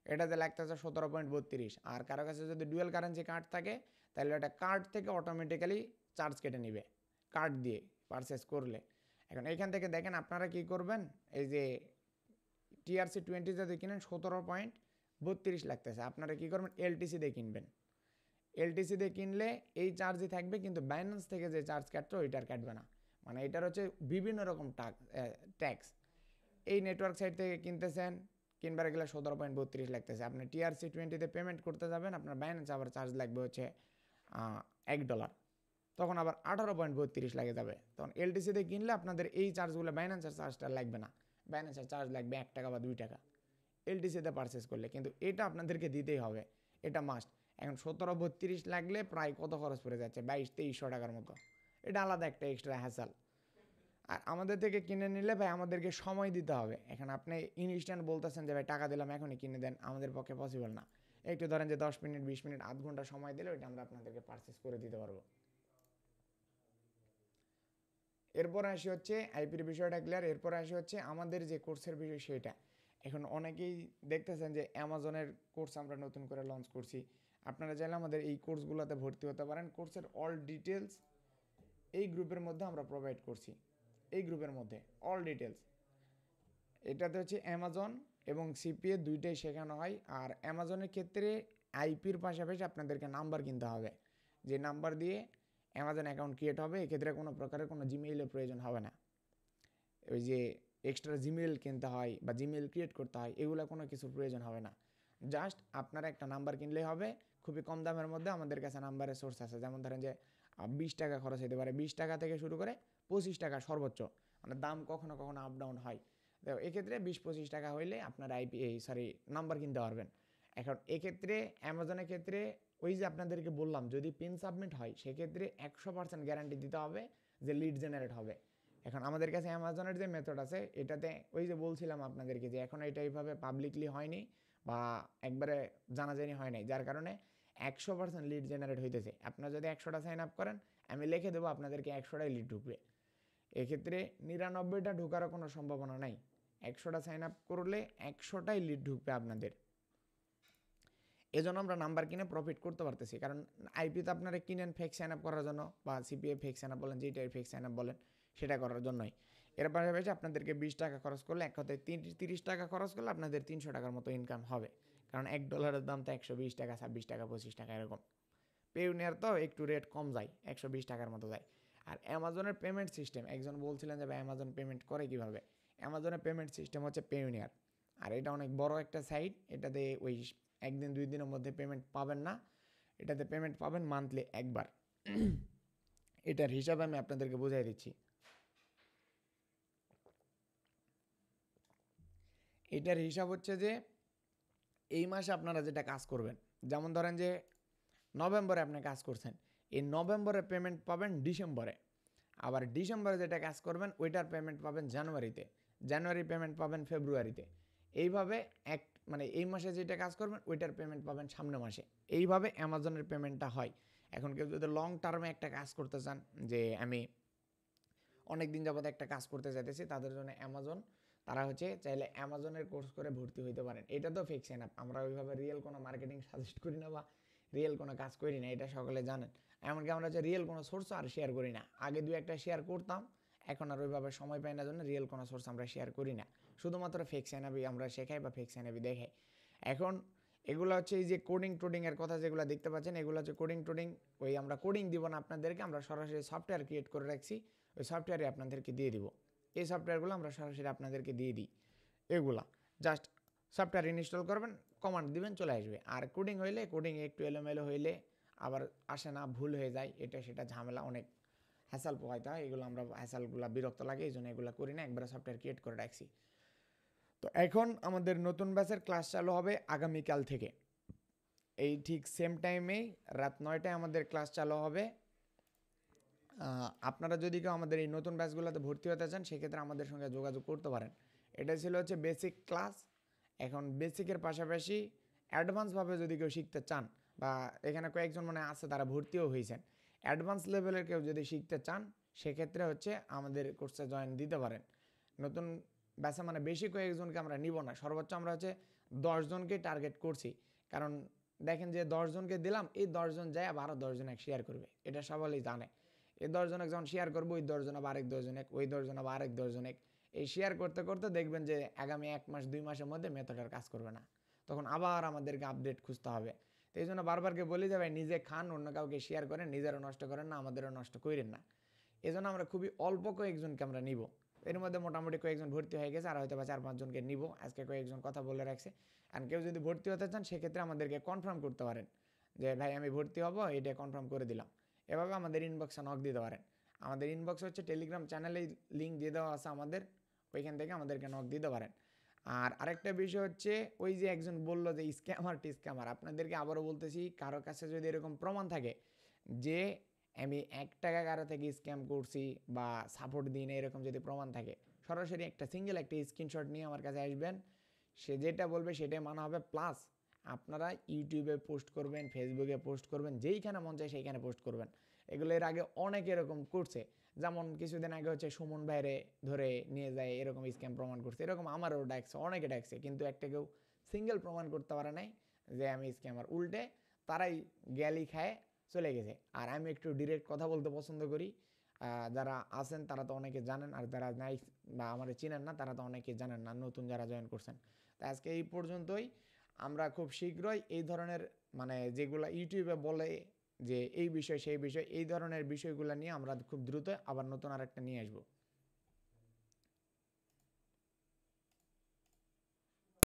এটাতে লাগতেছে 17.32। আর কারো কাছে যদি ডুয়েল কারেন্সি কার্ড থাকে তাহলে এটা কার্ড থেকে অটোমেটিক্যালি চার্জ কেটে নিবে কার্ড দিয়ে পারচেস করলে। এখন এইখান থেকে দেখেন আপনারা কি করবেন, এই যে TRC20 যদি কিনেন 17.32 লাগতেছে, আপনারা কি করবেন এলটিসি দিয়ে কিনবেন। এলটিসি দিয়ে কিনলে এই চার্জই থাকবে, কিন্তু বাইন্যান্স থেকে যে চার্জ কাটতো ওইটার কাটবে না। মানে এটার হচ্ছে বিভিন্ন রকম ট্যাক্স। এই নেটওয়ার্ক সাইট থেকে কিনতেছেন, কিনবার গেলে 17.32 লাগতেছে, আপনি TRC20 পেমেন্ট করতে যাবেন আপনার বাইন্যান্স আবার চার্জ লাগবে হচ্ছে $1। তখন আবার 18.32 লাগে যাবে। তখন এলটিসিতে কিনলে আপনাদের এই চার্জগুলো বাইন্যান্সের চার্জটা লাগবে না, বাইন্যান্সের চার্জ লাগবে 1 টাকা বা 2 টাকা এলটিসিতে পারচেস করলে, কিন্তু এটা আপনাদেরকে দিতেই হবে, এটা মাস্ট। এখন 17.32 লাগলে প্রায় কত খরচ পড়ে যাচ্ছে, 2200-2300 টাকার মতো। এটা আলাদা একটা এক্সট্রা হ্যাসাল। আর আমাদের থেকে কিনে নিলে ভাই আমাদেরকে সময় দিতে হবে। এখন আপনি ইনস্ট্যান্ট বলতেছেন যে ভাই টাকা দিলাম এখনই কিনে দেন, আমাদের পক্ষে পসিবল না। একটু ধরেন যে 10 মিনিট 20 মিনিট আধ ঘন্টা সময় দিলে ওইটা আমরা আপনাদেরকে পারচেস করে দিতে পারবো। এরপরে আসি হচ্ছে আইপির বিষয়টা ক্লিয়ার। এরপরে আসি হচ্ছে আমাদের যে কোর্সের বিষয় সেটা। এখন অনেকেই দেখতেছেন যে অ্যামাজনের কোর্স আমরা নতুন করে লঞ্চ করছি, আপনারা চাইলে আমাদের এই কোর্সগুলোতে ভর্তি হতে পারেন। কোর্সের অল ডিটেলস এই গ্রুপের মধ্যে আমরা প্রোভাইড করছি, এই গ্রুপের মধ্যে অল ডিটেলস। এটাতে হচ্ছে অ্যামাজন এবং সিপিএ দুইটাই শেখানো হয়। আর অ্যামাজনের ক্ষেত্রে আইপির পাশাপাশি আপনাদেরকে নাম্বার কিনতে হবে, যে নাম্বার দিয়ে অ্যামাজন অ্যাকাউন্ট ক্রিয়েট হবে। এক্ষেত্রে কোনো প্রকারের কোনো জিমেইলের প্রয়োজন হবে না, ওই যে এক্সট্রা জিমেইল কিনতে হয় বা জিমেইল ক্রিয়েট করতে হয় এগুলো কোনো কিছুর প্রয়োজন হবে না। জাস্ট আপনারা একটা নাম্বার কিনলেই হবে। খুবই কম দামের মধ্যে আমাদের কাছে নাম্বারের সোর্স আছে, যেমন ধরেন যে 20 টাকা খরচ হতে পারে, 20 টাকা থেকে শুরু করে 25 টাকা সর্বোচ্চ, মানে দাম কখনো কখনো আপ ডাউন হয়। তো এক্ষেত্রে 20-25 টাকা হইলে আপনার নাম্বার কিনতে পারবেন। এখন এক্ষেত্রে অ্যামাজনের ক্ষেত্রে ওই যে আপনাদেরকে বললাম যদি পিন সাবমিট হয় সেক্ষেত্রে 100% গ্যারান্টি দিতে হবে যে লিড জেনারেট হবে। এখন আমাদের কাছে অ্যামাজনের যে মেথড আছে এটাতে ওই যে বলছিলাম আপনাদেরকে যে এখন এটা এইভাবে পাবলিকলি হয়নি বা একবারে জানাজানি হয় নাই, যার কারণে 100% লিড জেনারেট হইতেছে। আপনারা যদি 100টা সাইন আপ করেন আমি লিখে দেবো আপনাদেরকে 100টাই লিড ঢুকবে। এক্ষেত্রে 99টা ঢোকারও কোনো সম্ভাবনা নাই, 100টা সাইন আপ করলে 100টাই লিড ঢুকবে আপনাদের। এজন্য আমরা নাম্বার কিনে প্রফিট করতে পারতেছি, কারণ আইপিতে আপনারা কিনেন ফেক সাইন আপ করার জন্য, বা সিপিএ ফেক সাইন আপ বলেন, যেটাই ফেক সাইন আপ বলেন সেটা করার জন্যই। এর পাশাপাশি আপনাদেরকে 20 টাকা খরচ করলে, এক কথায় 30 টাকা খরচ করলে আপনাদের 300 টাকার মতো ইনকাম হবে, কারণ $1 দাম তো 120 টাকা, 26 টাকা, 25 টাকা এরকম। পেউনিয়ার তো একটু রেট কম যায়, 120 টাকার মতো যায়। আর অ্যামাজনের পেমেন্ট সিস্টেম, একজন বলছিলেন যে ভাই অ্যামাজন পেমেন্ট করে কীভাবে। অ্যামাজনের পেমেন্ট সিস্টেম হচ্ছে পেউনিয়ার। আর এটা অনেক বড় একটা সাইট, এটাতে ওই একদিন 2 দিনের মধ্যে পেমেন্ট পাবেন না, এটাতে পেমেন্ট পাবেন মান্থলি একবার। এটার হিসাব আমি আপনাদেরকে বুঝাই দিচ্ছি। এটার হিসাব হচ্ছে যে এই মাসে আপনারা যেটা কাজ করবেন, যেমন ধরেন যে নভেম্বরে আপনি কাজ করছেন, এই নভেম্বরে পেমেন্ট পাবেন ডিসেম্বরে। আবার ডিসেম্বরে যেটা কাজ করবেন ওইটার পেমেন্ট পাবেন জানুয়ারিতে, জানুয়ারি পেমেন্ট পাবেন ফেব্রুয়ারিতে। এইভাবে মানে এই মাসে যেটা কাজ করবেন ওইটার পেমেন্ট পাবেন সামনের মাসে। এইভাবে অ্যামাজনের পেমেন্টটা হয়। এখন কেউ যদি লং টার্মে একটা কাজ করতে চান, যে আমি অনেক দিন যাবত একটা কাজ করতে চাইতেছি, তাদের জন্য অ্যামাজন, তারা হচ্ছে চাইলে অ্যামাজনের কোর্স করে ভর্তি হইতে পারেন। এটা তো ফিক্স না, আমরা ওইভাবে রিয়েল কোনো মার্কেটিং সাজেস্ট করি না বা রিয়েল কোনো কাজ করি না, এটা সকলে জানেন। এমনকি আমরা হচ্ছে রিয়েল কোনো সোর্স আর শেয়ার করি না। আগে 2-1টা শেয়ার করতাম, এখন আর ওইভাবে সময় পাই না জন্য রিয়েল কোনো সোর্স আমরা শেয়ার করি না। শুধুমাত্র ফেক সাইনাবি আমরা শেখাই বা ফেক সাইনাবি দেখাই। এখন এগুলো হচ্ছে এই যে কোডিংয়ের কথা যেগুলো দেখতে পাচ্ছেন, এগুলো হচ্ছে কোডিং, ওই আমরা কোডিং দিব না আপনাদেরকে, আমরা সরাসরি সফটওয়্যার ক্রিয়েট করে রাখছি, ওই সফটওয়্যারে আপনাদেরকে দিয়ে দিব। এই সফটওয়্যারগুলো আমরা সরাসরি আপনাদেরকে দিয়ে দিই। এগুলা জাস্ট সফটওয়্যার ইনস্টল করবেন, কমান্ড দিবেন, চলে আসবে। আর কোডিং হইলে, কোডিং একটু এলোমেলো হইলে আবার আসে না, ভুল হয়ে যায়, এটা সেটা ঝামেলা, অনেক হ্যাসাল পোহাইতে হয়। এগুলো আমরা হ্যাসালগুলো বিরক্ত লাগে, এই জন্য এগুলো করি না, একবারে সফটওয়্যার ক্রিয়েট করে রাখছি। তো এখন আমাদের নতুন ব্যাচের ক্লাস চালু হবে আগামীকাল থেকে। এই ঠিক সেম টাইমেই রাত 9টায় আমাদের ক্লাস চালু হবে। আপনারা যদি কেউ আমাদের এই নতুন ব্যাচগুলোতে ভর্তি হতে চান সেক্ষেত্রে আমাদের সঙ্গে যোগাযোগ করতে পারেন। এটা ছিল হচ্ছে বেসিক ক্লাস। এখন বেসিকের পাশাপাশি অ্যাডভান্সভাবে যদি কেউ শিখতে চান, বা এখানে কয়েকজন মানে আছে তারা ভর্তিও হয়েছেন, অ্যাডভান্স লেভেলের কেউ যদি শিখতে চান সেক্ষেত্রে হচ্ছে আমাদের কোর্সে জয়েন দিতে পারেন। নতুন ব্যাচে মানে বেশি কয়েকজনকে আমরা নিব না, সর্বোচ্চ আমরা হচ্ছে 10 জনকে টার্গেট করছি। কারণ দেখেন যে 10 জনকে দিলাম, এই 10 জন যায় আবার 10 জন এক শেয়ার করবে, এটা সবাই জানে। এই 10 জনক যখন শেয়ার করবো, ওই 10 জন আবার আরেক 10 জনেক, ওই 10 জন আবার আরেক 10 জনেক, এই শেয়ার করতে করতে দেখবেন যে আগামী 1 মাস 2 মাসের মধ্যে মেথডের কাজ করবে না, তখন আবার আমাদেরকে আপডেট খুঁজতে হবে। তো এই জন্য বারবারকে বলি যে ভাই নিজে খান, অন্য কাউকে শেয়ার করেন, নিজেরও নষ্ট করেন না, আমাদেরও নষ্ট করেন না। এই জন্য আমরা খুবই অল্প কয়েকজনকে আমরা নিব। এর মধ্যে মোটামুটি কয়েকজন ভর্তি হয়ে গেছে, আর হয়তো বা 4-5 জনকে নিব, আজকে কয়েকজন কথা বলে রাখছে। আর কেউ যদি ভর্তি হতে চান সেক্ষেত্রে আমাদেরকে কনফার্ম করতে পারেন যে ভাই আমি ভর্তি হব, এটা কনফার্ম করে দিলাম। এভাবে আমাদের ইনবক্সে নক দিতে পারেন। আমাদের ইনবক্স হচ্ছে টেলিগ্রাম চ্যানেলে লিঙ্ক দিয়ে দেওয়া আছে আমাদের, ওইখান থেকে আমাদেরকে নক দিতে পারেন। আর আরেকটা বিষয় হচ্ছে ওই যে একজন বললো যে স্ক্যামার, আপনাদেরকে আবারও বলতেছি, কারো কাছে যদি এরকম প্রমাণ থাকে যে আমি 1 টাকা কারো থেকে স্ক্যাম করছি বা সাপোর্ট দিই না, এরকম যদি প্রমাণ থাকে, সরাসরি একটা স্ক্রিনশট নিয়ে আমার কাছে আসবেন। সে যেটা বলবে সেটাই মানা হবে। প্লাস আপনারা ইউটিউবে পোস্ট করবেন, ফেসবুকে পোস্ট করবেন, যেইখানে মন চায় সেইখানে পোস্ট করবেন। এগুলো এর আগে অনেক এরকম করছে, যেমন কিছুদিন আগে হচ্ছে সুমন ভাইরে ধরে নিয়ে যায় এরকম স্ক্যাম প্রমাণ করছে, এরকম আমারও ডাকছে, অনেকে ডাকছে, কিন্তু একটা কেউ সিঙ্গেল প্রমাণ করতে পারে নাই যে আমি স্ক্যামার। উল্টে তারাই গ্যালি খায় চলে গেছে। আর আমি একটু ডিরেক্ট কথা বলতে পছন্দ করি। যারা আছেন তারা তো অনেকে জানেন, আর যারা নাই বা আমার চিনেন না তারা তো অনেকে জানেন না, নতুন যারা জয়েন করছেন। তাই আজকে এই পর্যন্তই। আমরা খুব শীঘ্রই এই ধরনের মানে যেগুলো ইউটিউবে বলে যে এই বিষয় সেই বিষয়, এই ধরনের বিষয়গুলো নিয়ে আমরা খুব দ্রুত আবার নতুন আরেকটা নিয়ে আসবো।